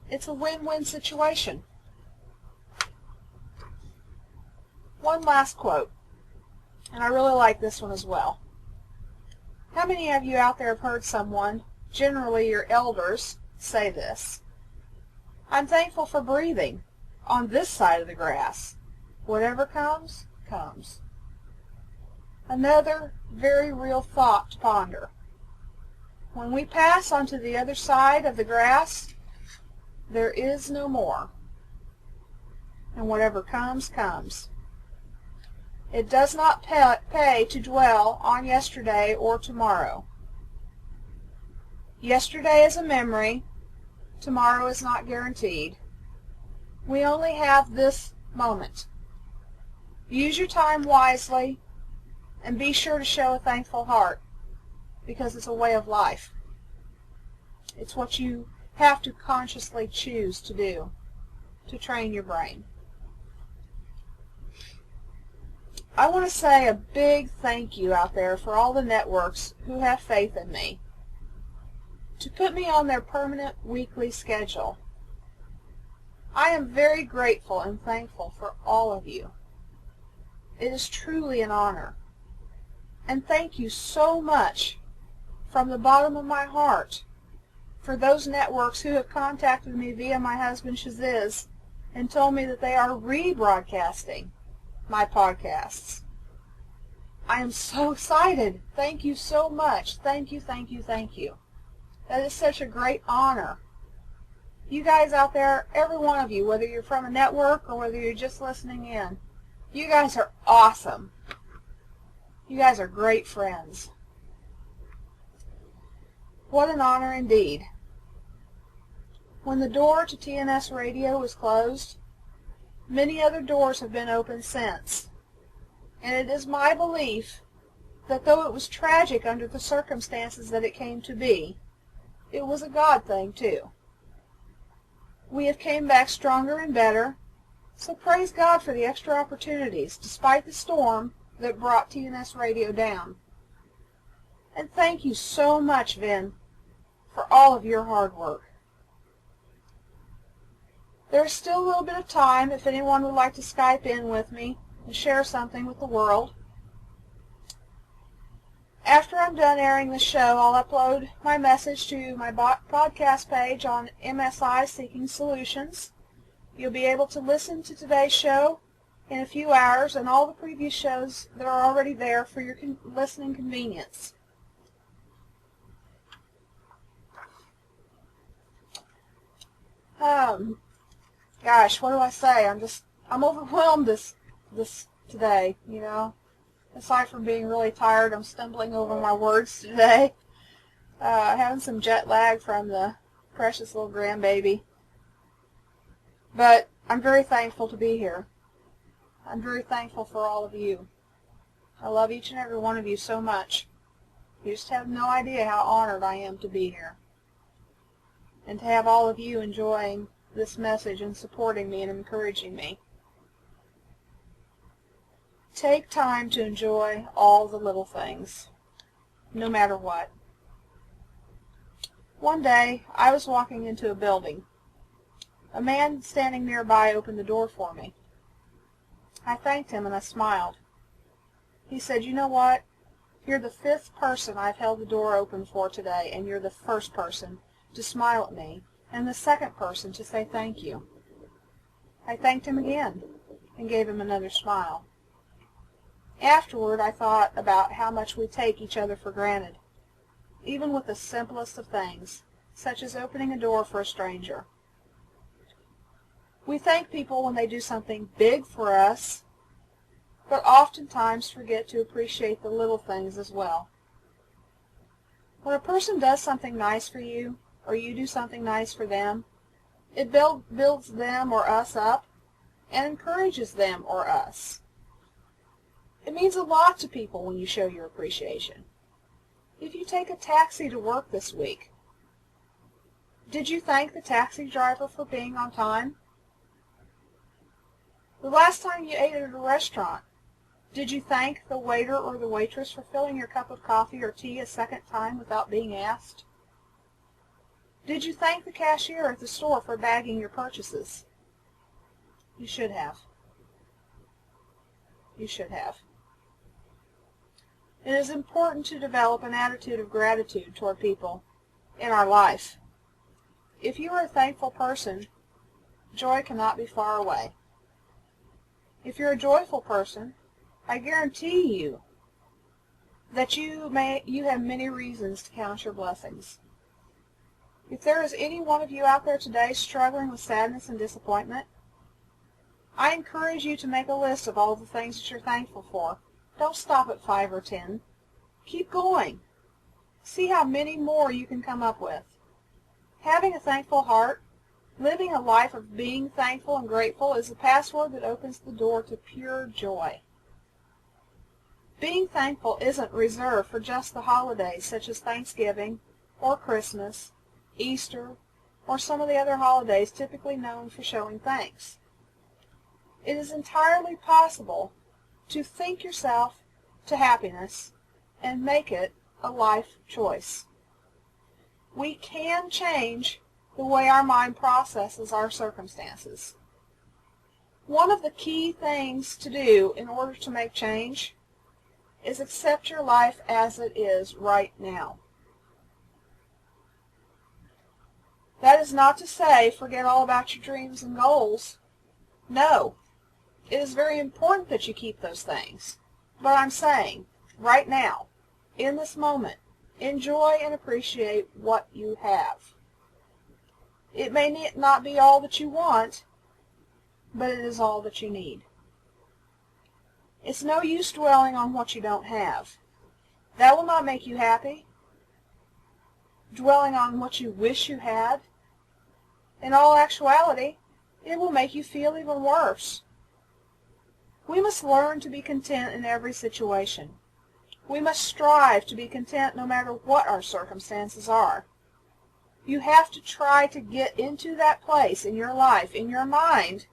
It's a win-win situation. One last quote, and I really like this one as well. How many of you out there have heard someone, generally your elders, say this? "I'm thankful for breathing on this side of the grass. Whatever comes, comes." Another very real thought to ponder. When we pass onto the other side of the grass, there is no more. And whatever comes, comes. It does not pay to dwell on yesterday or tomorrow. Yesterday is a memory. Tomorrow is not guaranteed. We only have this moment. Use your time wisely, and be sure to show a thankful heart, because it's a way of life. It's what you have to consciously choose to do to train your brain. I want to say a big thank you out there for all the networks who have faith in me to put me on their permanent weekly schedule. I am very grateful and thankful for all of you. It is truly an honor. And thank you so much from the bottom of my heart for those networks who have contacted me via my husband Shaziz and told me that they are rebroadcasting my podcasts. I am so excited. Thank you so much. Thank you, thank you, thank you. That is such a great honor. You guys out there, every one of you, whether you're from a network or whether you're just listening in, you guys are awesome. You guys are great friends. What an honor indeed. When the door to TNS Radio was closed, Many other doors have been opened since, and it is my belief that though it was tragic under the circumstances that it came to be, it was a God thing too. We have came back stronger and better, so praise God for the extra opportunities, despite the storm that brought TNS Radio down. And thank you so much, Vin, for all of your hard work. There's still a little bit of time if anyone would like to Skype in with me and share something with the world. After I'm done airing the show, I'll upload my message to my podcast page on MSI Seeking Solutions. You'll be able to listen to today's show in a few hours and all the previous shows that are already there for your listening convenience. Gosh, what do I say? I'm overwhelmed this today, you know. Aside from being really tired, I'm stumbling over my words today. Having some jet lag from the precious little grandbaby. But I'm very thankful to be here. I'm very thankful for all of you. I love each and every one of you so much. You just have no idea how honored I am to be here. And to have all of you enjoying this message and supporting me and encouraging me. Take time to enjoy all the little things, no matter what. One day, I was walking into a building. A man standing nearby opened the door for me. I thanked him and I smiled. He said, "You know what? You're the 5th person I've held the door open for today, and you're the 1st person to smile at me, and the 2nd person to say thank you." I thanked him again and gave him another smile. Afterward, I thought about how much we take each other for granted, even with the simplest of things, such as opening a door for a stranger. We thank people when they do something big for us, but oftentimes forget to appreciate the little things as well. When a person does something nice for you, or you do something nice for them, it builds them or us up and encourages them or us. It means a lot to people when you show your appreciation. If you take a taxi to work this week, did you thank the taxi driver for being on time? The last time you ate at a restaurant, did you thank the waiter or the waitress for filling your cup of coffee or tea a second time without being asked? Did you thank the cashier at the store for bagging your purchases? You should have. You should have. It is important to develop an attitude of gratitude toward people in our life. If you are a thankful person, joy cannot be far away. If you're a joyful person, I guarantee you that you have many reasons to count your blessings. If there is any one of you out there today struggling with sadness and disappointment, I encourage you to make a list of all the things that you're thankful for. Don't stop at 5 or 10. Keep going. See how many more you can come up with. Having a thankful heart, living a life of being thankful and grateful is the password that opens the door to pure joy. Being thankful isn't reserved for just the holidays such as Thanksgiving or Christmas, Easter, or some of the other holidays typically known for showing thanks. It is entirely possible to think yourself to happiness and make it a life choice. We can change the way our mind processes our circumstances. One of the key things to do in order to make change is accept your life as it is right now. That is not to say forget all about your dreams and goals. No. It is very important that you keep those things. But I'm saying, right now, in this moment, enjoy and appreciate what you have. It may not be all that you want, but it is all that you need. It's no use dwelling on what you don't have. That will not make you happy. Dwelling on what you wish you had, in all actuality, it will make you feel even worse. We must learn to be content in every situation. We must strive to be content no matter what our circumstances are. You have to try to get into that place in your life, in your mind,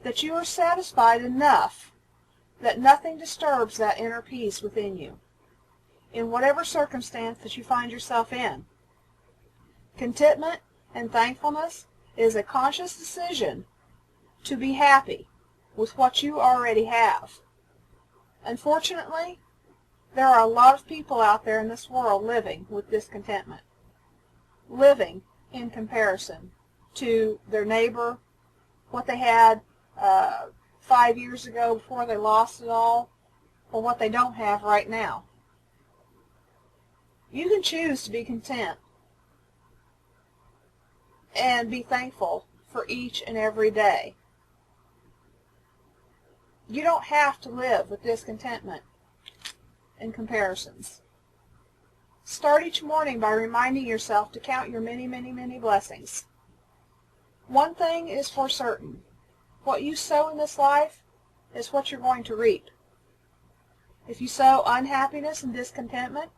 that you are satisfied enough that nothing disturbs that inner peace within you, in whatever circumstance that you find yourself in. Contentment and thankfulness is a conscious decision to be happy with what you already have. Unfortunately, there are a lot of people out there in this world living with discontentment, living in comparison to their neighbor, what they had 5 years ago before they lost it all, or what they don't have right now. You can choose to be content and be thankful for each and every day. You don't have to live with discontentment and comparisons. Start each morning by reminding yourself to count your many, many, many blessings. One thing is for certain. What you sow in this life is what you're going to reap. If you sow unhappiness and discontentment,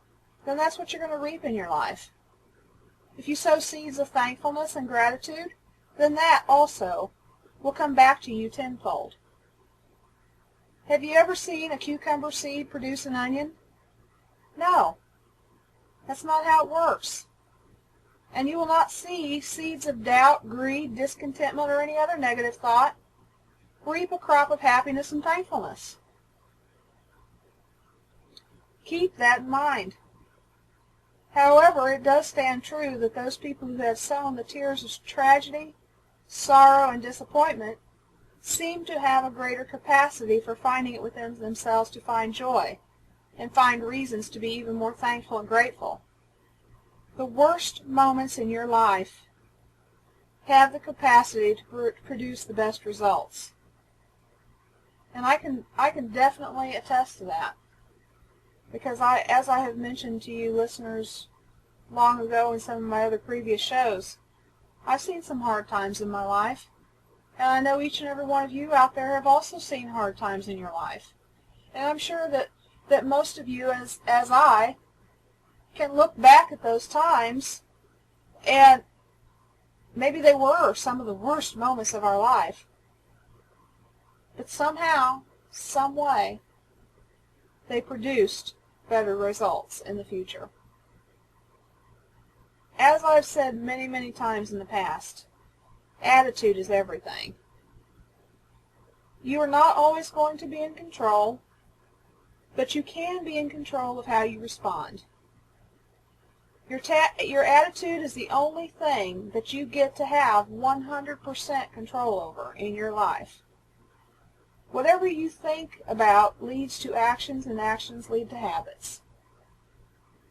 then that's what you're going to reap in your life. If you sow seeds of thankfulness and gratitude, then that also will come back to you tenfold. Have you ever seen a cucumber seed produce an onion? No. That's not how it works. And you will not see seeds of doubt, greed, discontentment, or any other negative thought reap a crop of happiness and thankfulness. Keep that in mind. However, it does stand true that those people who have sown the tears of tragedy, sorrow, and disappointment seem to have a greater capacity for finding it within themselves to find joy and find reasons to be even more thankful and grateful. The worst moments in your life have the capacity to produce the best results. And I can definitely attest to that. Because as I have mentioned to you listeners long ago in some of my other previous shows, I've seen some hard times in my life. And I know each and every one of you out there have also seen hard times in your life. And I'm sure that most of you, as I, can look back at those times, and maybe they were some of the worst moments of our life. But somehow, some way, they produced better results in the future. As I've said many, many times in the past, attitude is everything. You are not always going to be in control, but you can be in control of how you respond. Your attitude is the only thing that you get to have 100% control over in your life. Whatever you think about leads to actions, and actions lead to habits.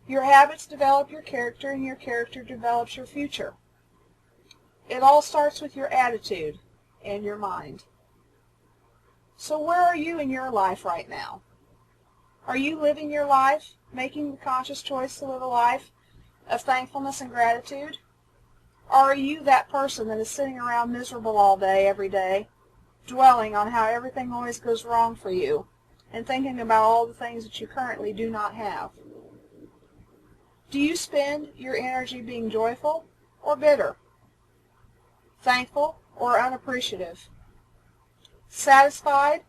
Your habits develop your character, and your character develops your future. It all starts with your attitude and your mind. So where are you in your life right now? Are you living your life, making the conscious choice to live a life of thankfulness and gratitude? Or are you that person that is sitting around miserable all day, every day, dwelling on how everything always goes wrong for you, and thinking about all the things that you currently do not have? Do you spend your energy being joyful or bitter? Thankful or unappreciative? Satisfied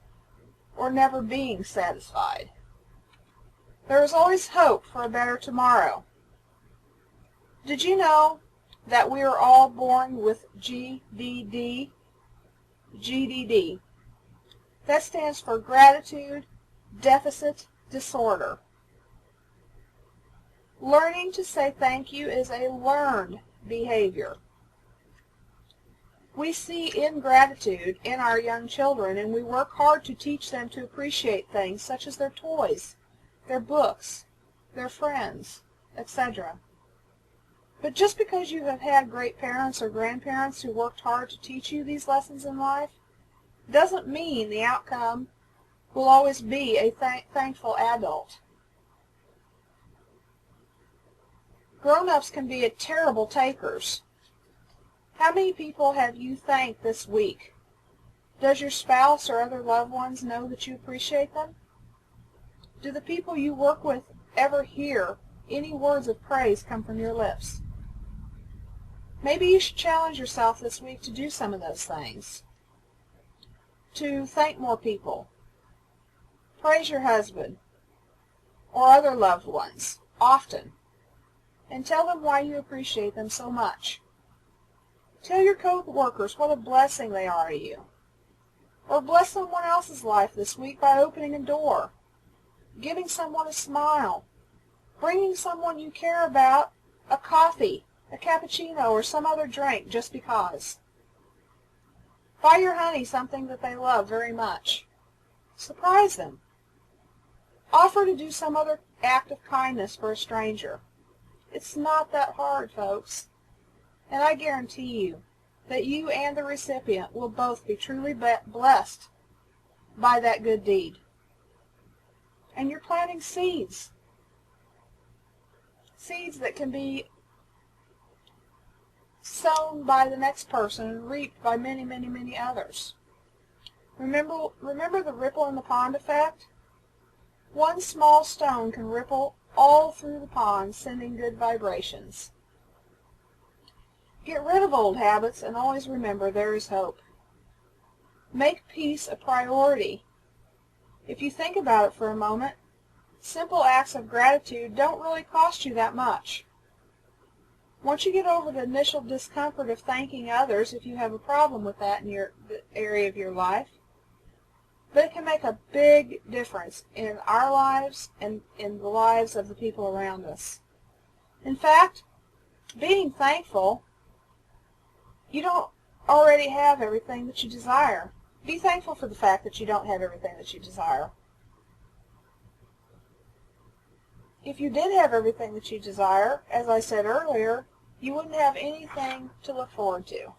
or never being satisfied? There is always hope for a better tomorrow. Did you know that we are all born with GDD? GDD. That stands for Gratitude Deficit Disorder. Learning to say thank you is a learned behavior. We see ingratitude in our young children, and we work hard to teach them to appreciate things such as their toys, their books, their friends, etc. But just because you have had great parents or grandparents who worked hard to teach you these lessons in life doesn't mean the outcome will always be a thankful adult. Grown-ups can be terrible takers. How many people have you thanked this week? Does your spouse or other loved ones know that you appreciate them? Do the people you work with ever hear any words of praise come from your lips? Maybe you should challenge yourself this week to do some of those things. To thank more people, praise your husband or other loved ones often, and tell them why you appreciate them so much. Tell your co-workers what a blessing they are to you. Or bless someone else's life this week by opening a door, giving someone a smile, bringing someone you care about a coffee, a cappuccino, or some other drink just because. Buy your honey something that they love very much. Surprise them. Offer to do some other act of kindness for a stranger. It's not that hard, folks. And I guarantee you that you and the recipient will both be truly blessed by that good deed. And you're planting seeds. Seeds that can be sown by the next person and reaped by many, many, many others. Remember the ripple in the pond effect? One small stone can ripple all through the pond, sending good vibrations. Get rid of old habits and always remember there is hope. Make peace a priority. If you think about it for a moment, simple acts of gratitude don't really cost you that much. Once you get over the initial discomfort of thanking others, if you have a problem with that in the area of your life, but it can make a big difference in our lives and in the lives of the people around us. In fact, being thankful, you don't already have everything that you desire. Be thankful for the fact that you don't have everything that you desire. If you did have everything that you desire, as I said earlier, you wouldn't have anything to look forward to.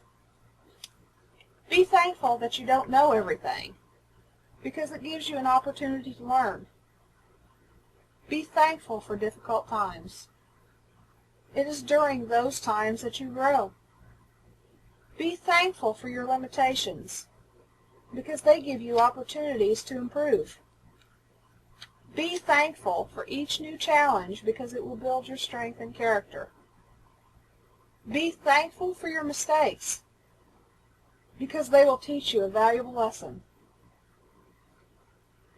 Be thankful that you don't know everything, because it gives you an opportunity to learn. Be thankful for difficult times. It is during those times that you grow. Be thankful for your limitations, because they give you opportunities to improve. Be thankful for each new challenge, because it will build your strength and character. Be thankful for your mistakes, because they will teach you a valuable lesson.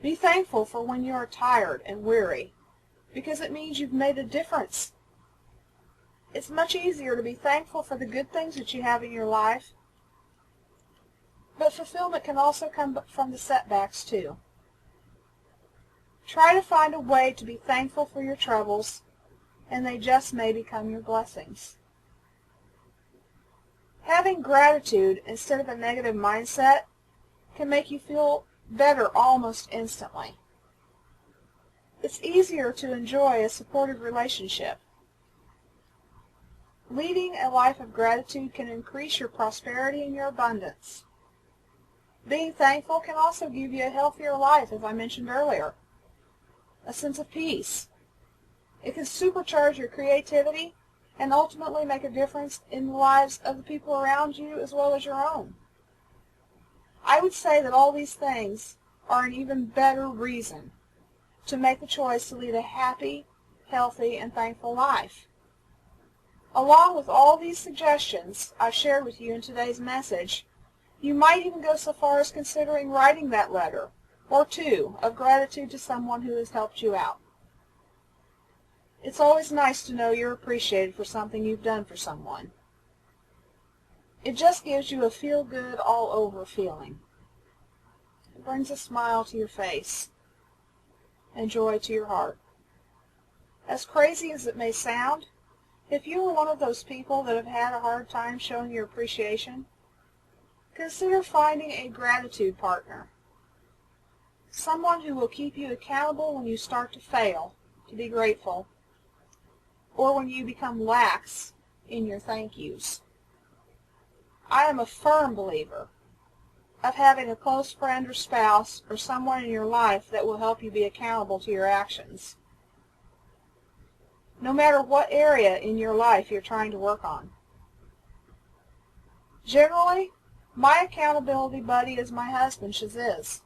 Be thankful for when you are tired and weary, because it means you've made a difference. It's much easier to be thankful for the good things that you have in your life, but fulfillment can also come from the setbacks too. Try to find a way to be thankful for your troubles, and they just may become your blessings. Having gratitude instead of a negative mindset can make you feel better almost instantly. It's easier to enjoy a supportive relationship. Leading a life of gratitude can increase your prosperity and your abundance. Being thankful can also give you a healthier life, as I mentioned earlier. A sense of peace. It can supercharge your creativity and ultimately make a difference in the lives of the people around you as well as your own. I would say that all these things are an even better reason to make the choice to lead a happy, healthy, and thankful life. Along with all these suggestions I've shared with you in today's message, you might even go so far as considering writing that letter or two of gratitude to someone who has helped you out. It's always nice to know you're appreciated for something you've done for someone. It just gives you a feel-good all-over feeling. It brings a smile to your face and joy to your heart. As crazy as it may sound, if you are one of those people that have had a hard time showing your appreciation, consider finding a gratitude partner. Someone who will keep you accountable when you start to fail to be grateful, or when you become lax in your thank yous. I am a firm believer of having a close friend or spouse or someone in your life that will help you be accountable to your actions, no matter what area in your life you're trying to work on. Generally, my accountability buddy is my husband, Shiziz.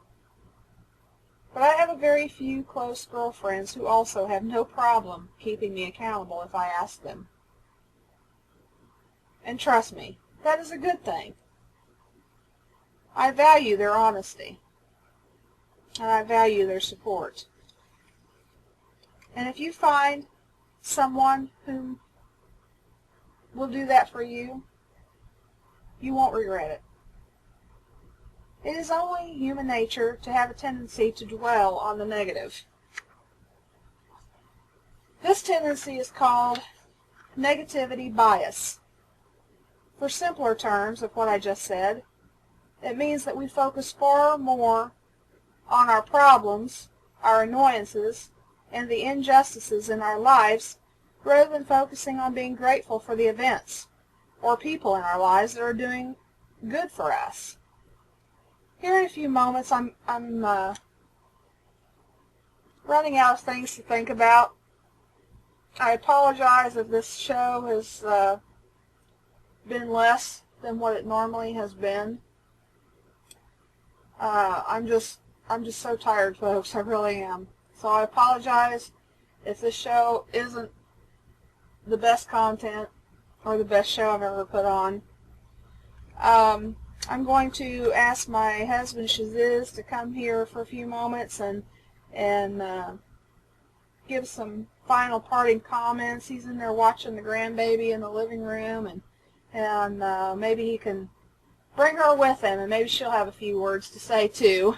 But I have a very few close girlfriends who also have no problem keeping me accountable if I ask them. And trust me, that is a good thing. I value their honesty, and I value their support. And if you find someone who will do that for you, you won't regret it. It is only human nature to have a tendency to dwell on the negative. This tendency is called negativity bias. For simpler terms of what I just said, it means that we focus far more on our problems, our annoyances, and the injustices in our lives rather than focusing on being grateful for the events or people in our lives that are doing good for us. Here in a few moments, I'm running out of things to think about. I apologize if this show has been less than what it normally has been. I'm just so tired, folks. I really am. So I apologize if this show isn't the best content or the best show I've ever put on. I'm going to ask my husband Shiziz to come here for a few moments and give some final parting comments. He's in there watching the grandbaby in the living room, and maybe he can bring her with him, and maybe she'll have a few words to say too.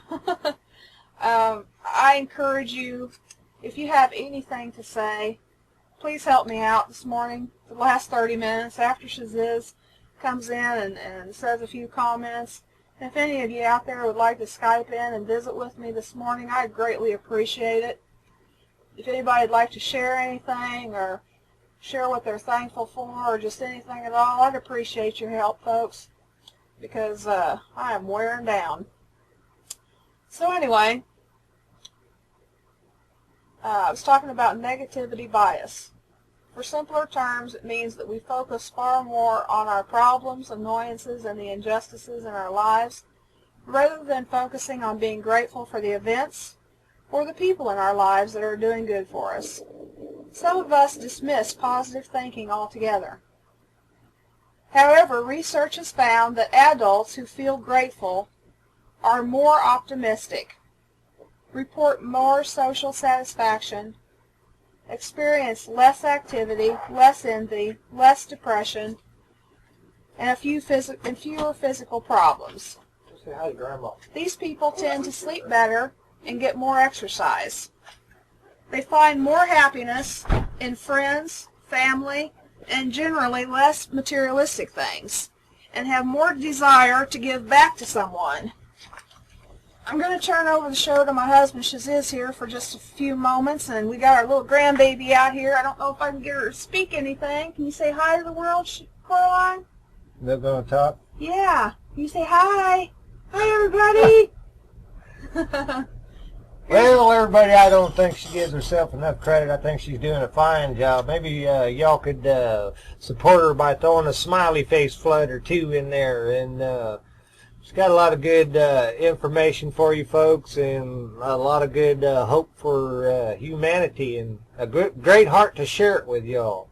I encourage you, if you have anything to say, please help me out this morning, the last 30 minutes after Shiziz comes in and says a few comments. And if any of you out there would like to Skype in and visit with me this morning, I'd greatly appreciate it. If anybody would like to share anything or share what they're thankful for or just anything at all, I'd appreciate your help, folks, because I am wearing down. So anyway, I was talking about negativity bias. For simpler terms, it means that we focus far more on our problems, annoyances, and the injustices in our lives, rather than focusing on being grateful for the events or the people in our lives that are doing good for us. Some of us dismiss positive thinking altogether. However, research has found that adults who feel grateful are more optimistic, report more social satisfaction, experience less activity, less envy, less depression, and fewer physical problems. Say hi to Grandma. These people tend to sleep better and get more exercise. They find more happiness in friends, family, and generally less materialistic things, and have more desire to give back to someone. I'm going to turn over the show to my husband, Shiziz, here for just a few moments, and we got our little grandbaby out here. I don't know if I can get her to speak anything. Can you say hi to the world, Coraline? They're going to talk? Yeah. Can you say hi? Hi, everybody. Well, everybody, I don't think she gives herself enough credit. I think she's doing a fine job. Maybe y'all could support her by throwing a smiley face flood or two in there. And she's got a lot of good information for you folks, and a lot of good hope for humanity, and a great heart to share it with y'all.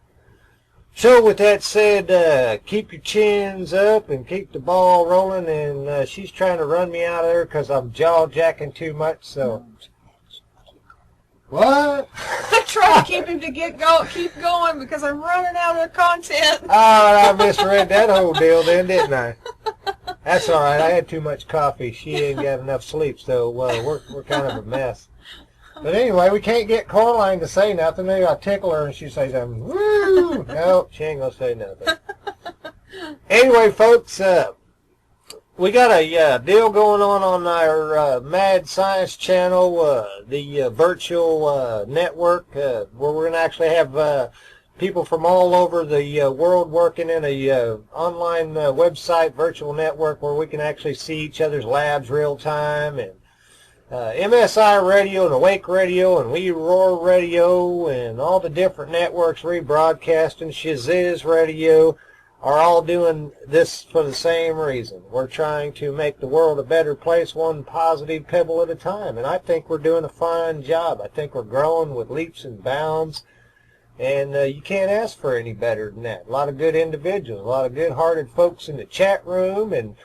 So with that said, keep your chins up and keep the ball rolling. And she's trying to run me out of there because I'm jaw-jacking too much. So what? I try to keep him to keep going because I'm running out of content. Oh, I misread that whole deal then, didn't I? That's all right. I had too much coffee. She ain't got enough sleep, so we're kind of a mess. But anyway, we can't get Coraline to say nothing. Maybe I'll tickle her and she say something. Woo! No, she ain't gonna say nothing. Anyway, folks, we got a deal going on our Mad Science channel, the virtual network, where we're gonna actually have people from all over the world working in a online website virtual network where we can actually see each other's labs real time, and MSI Radio and Awake Radio and We Roar Radio and all the different networks rebroadcasting, Shiziz Radio, are all doing this for the same reason. We're trying to make the world a better place, one positive pebble at a time. And I think we're doing a fine job. I think we're growing with leaps and bounds. And you can't ask for any better than that. A lot of good individuals, a lot of good-hearted folks in the chat room, and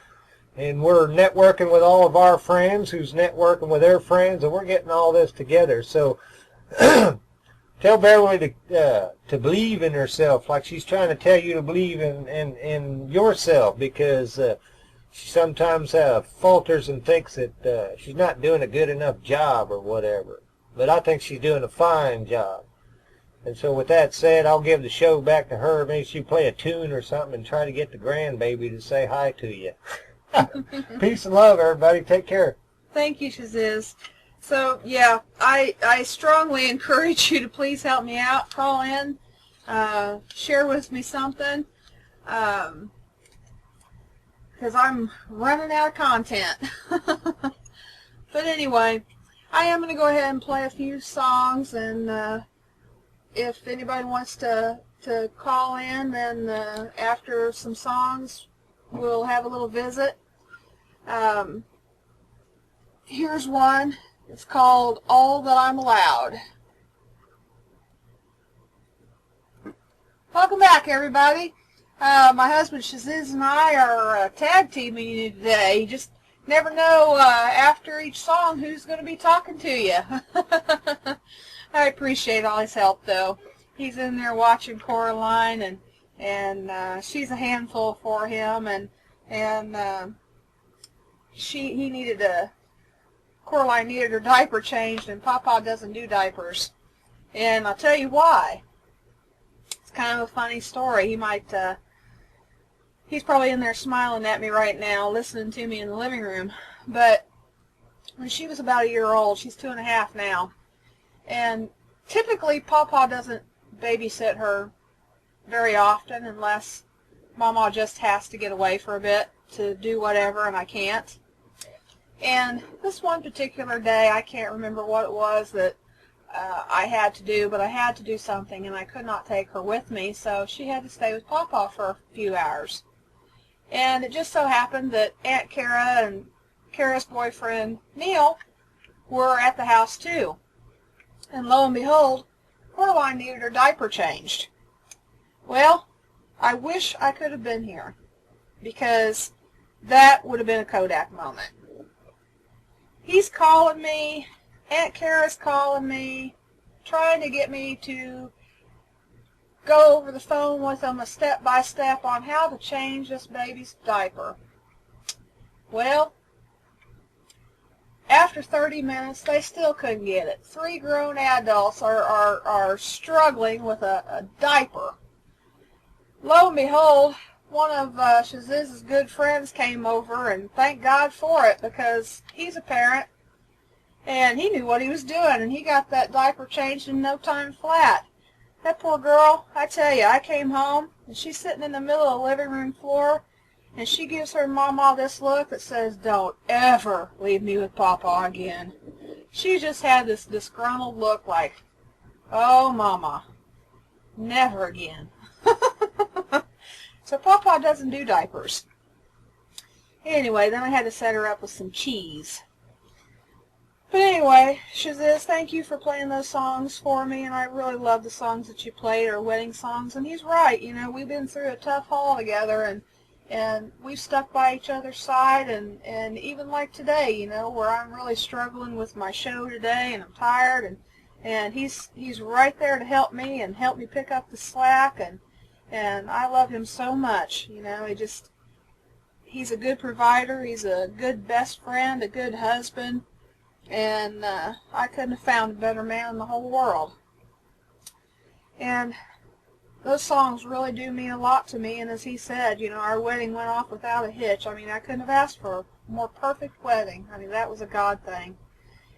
we're networking with all of our friends who's networking with their friends, and we're getting all this together. So tell Beverly to believe in herself, like she's trying to tell you to believe in yourself, because she sometimes falters and thinks that she's not doing a good enough job or whatever. But I think she's doing a fine job. And so with that said, I'll give the show back to her. Maybe she'll play a tune or something and try to get the grandbaby to say hi to you. Peace and love, everybody. Take care. Thank you, Shaziz. So, yeah, I strongly encourage you to please help me out. Call in. Share with me something. Because I'm running out of content. But anyway, I am going to go ahead and play a few songs, and if anybody wants to call in, then after some songs, we'll have a little visit. Here's one. It's called All That I'm Allowed. Welcome back, everybody. My husband Shaziz and I are tag teaming you today. You just never know after each song who's going to be talking to you. I appreciate all his help, though. He's in there watching Coraline, and she's a handful for him, and Coraline needed her diaper changed, and Papa doesn't do diapers. And I'll tell you why. It's kind of a funny story. He's probably in there smiling at me right now, listening to me in the living room. But when she was about a year old, she's 2.5 now, and typically Papa doesn't babysit her very often unless Mama just has to get away for a bit to do whatever, and I can't. And this one particular day, I can't remember what it was that I had to do, but I had to do something, and I could not take her with me, so she had to stay with Papa for a few hours. And it just so happened that Aunt Kara and Kara's boyfriend, Neil, were at the house too. And lo and behold, Coraline needed her diaper changed. Well, I wish I could have been here, because that would have been a Kodak moment. He's calling me, Aunt Kara's calling me, trying to get me to go over the phone with them a step-by-step on how to change this baby's diaper. Well, after 30 minutes, they still couldn't get it. 3 grown adults are struggling with a diaper. Lo and behold, one of Shaziz's good friends came over, and thank God for it, because he's a parent, and he knew what he was doing, and he got that diaper changed in no time flat. That poor girl, I tell you, I came home, and she's sitting in the middle of the living room floor, and she gives her mama this look that says, "Don't ever leave me with Papa again." She just had this disgruntled look like, "Oh, Mama, never again." So Papa doesn't do diapers. Anyway, then I had to set her up with some cheese. But anyway, Shaziz, thank you for playing those songs for me, and I really love the songs that you played, our wedding songs. And he's right, you know, we've been through a tough haul together, and we've stuck by each other's side, and even like today, you know, where I'm really struggling with my show today, and I'm tired, and he's right there to help me and help me pick up the slack, and I love him so much, you know. He's a good provider, he's a good best friend, a good husband, and I couldn't have found a better man in the whole world. And those songs really do mean a lot to me, and as he said, you know, our wedding went off without a hitch. I mean, I couldn't have asked for a more perfect wedding. I mean, that was a God thing.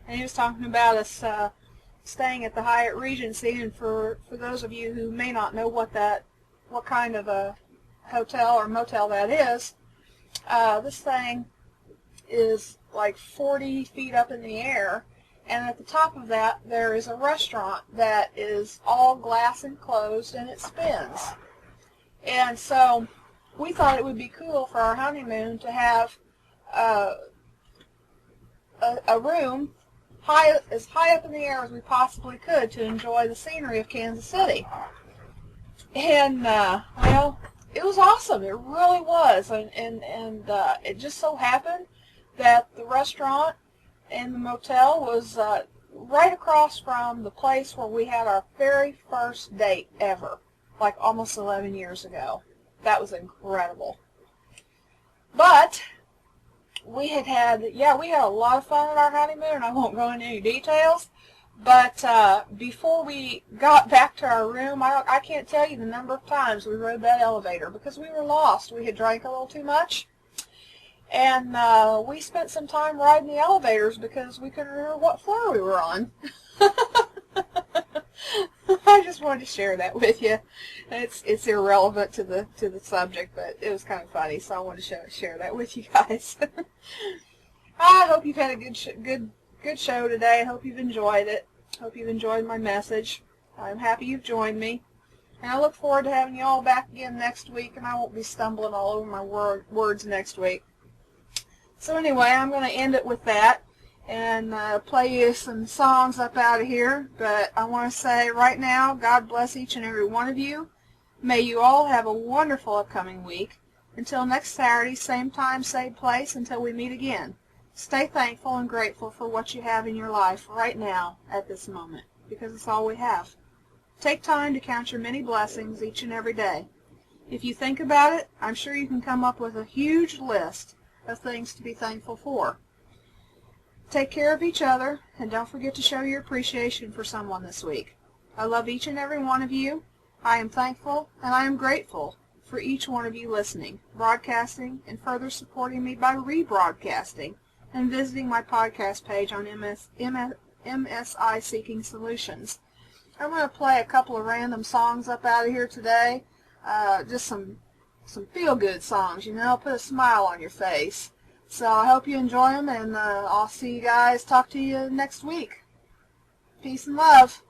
And he was talking about us staying at the Hyatt Regency, and for those of you who may not know what kind of a hotel or motel that is, this thing is like 40 feet up in the air, and at the top of that there is a restaurant that is all glass enclosed, and it spins. And so we thought it would be cool for our honeymoon to have a room as high up in the air as we possibly could to enjoy the scenery of Kansas City. And, well, it was awesome. It really was. And it just so happened that the restaurant and the motel was right across from the place where we had our very first date ever, like almost 11 years ago. That was incredible. But we had a lot of fun at our honeymoon, and I won't go into any details. But before we got back to our room, I can't tell you the number of times we rode that elevator because we were lost. We had drank a little too much. And we spent some time riding the elevators because we couldn't remember what floor we were on. I just wanted to share that with you. It's irrelevant to the subject, but it was kind of funny, so I wanted to share that with you guys. I hope you've had a good show today. I hope you've enjoyed it. Hope you've enjoyed my message. I'm happy you've joined me, and I look forward to having you all back again next week. And I won't be stumbling all over my words next week. So anyway, I'm going to end it with that and play you some songs up out of here. But I want to say right now, God bless each and every one of you. May you all have a wonderful upcoming week. Until next Saturday, same time, same place, until we meet again. Stay thankful and grateful for what you have in your life right now at this moment, because it's all we have. Take time to count your many blessings each and every day. If you think about it, I'm sure you can come up with a huge list of things to be thankful for. Take care of each other, and don't forget to show your appreciation for someone this week. I love each and every one of you. I am thankful and I am grateful for each one of you listening, broadcasting, and further supporting me by rebroadcasting and visiting my podcast page on MSI Seeking Solutions. I'm going to play a couple of random songs up out of here today, just some feel-good songs, you know, put a smile on your face. So I hope you enjoy them, and I'll see you guys, talk to you next week. Peace and love.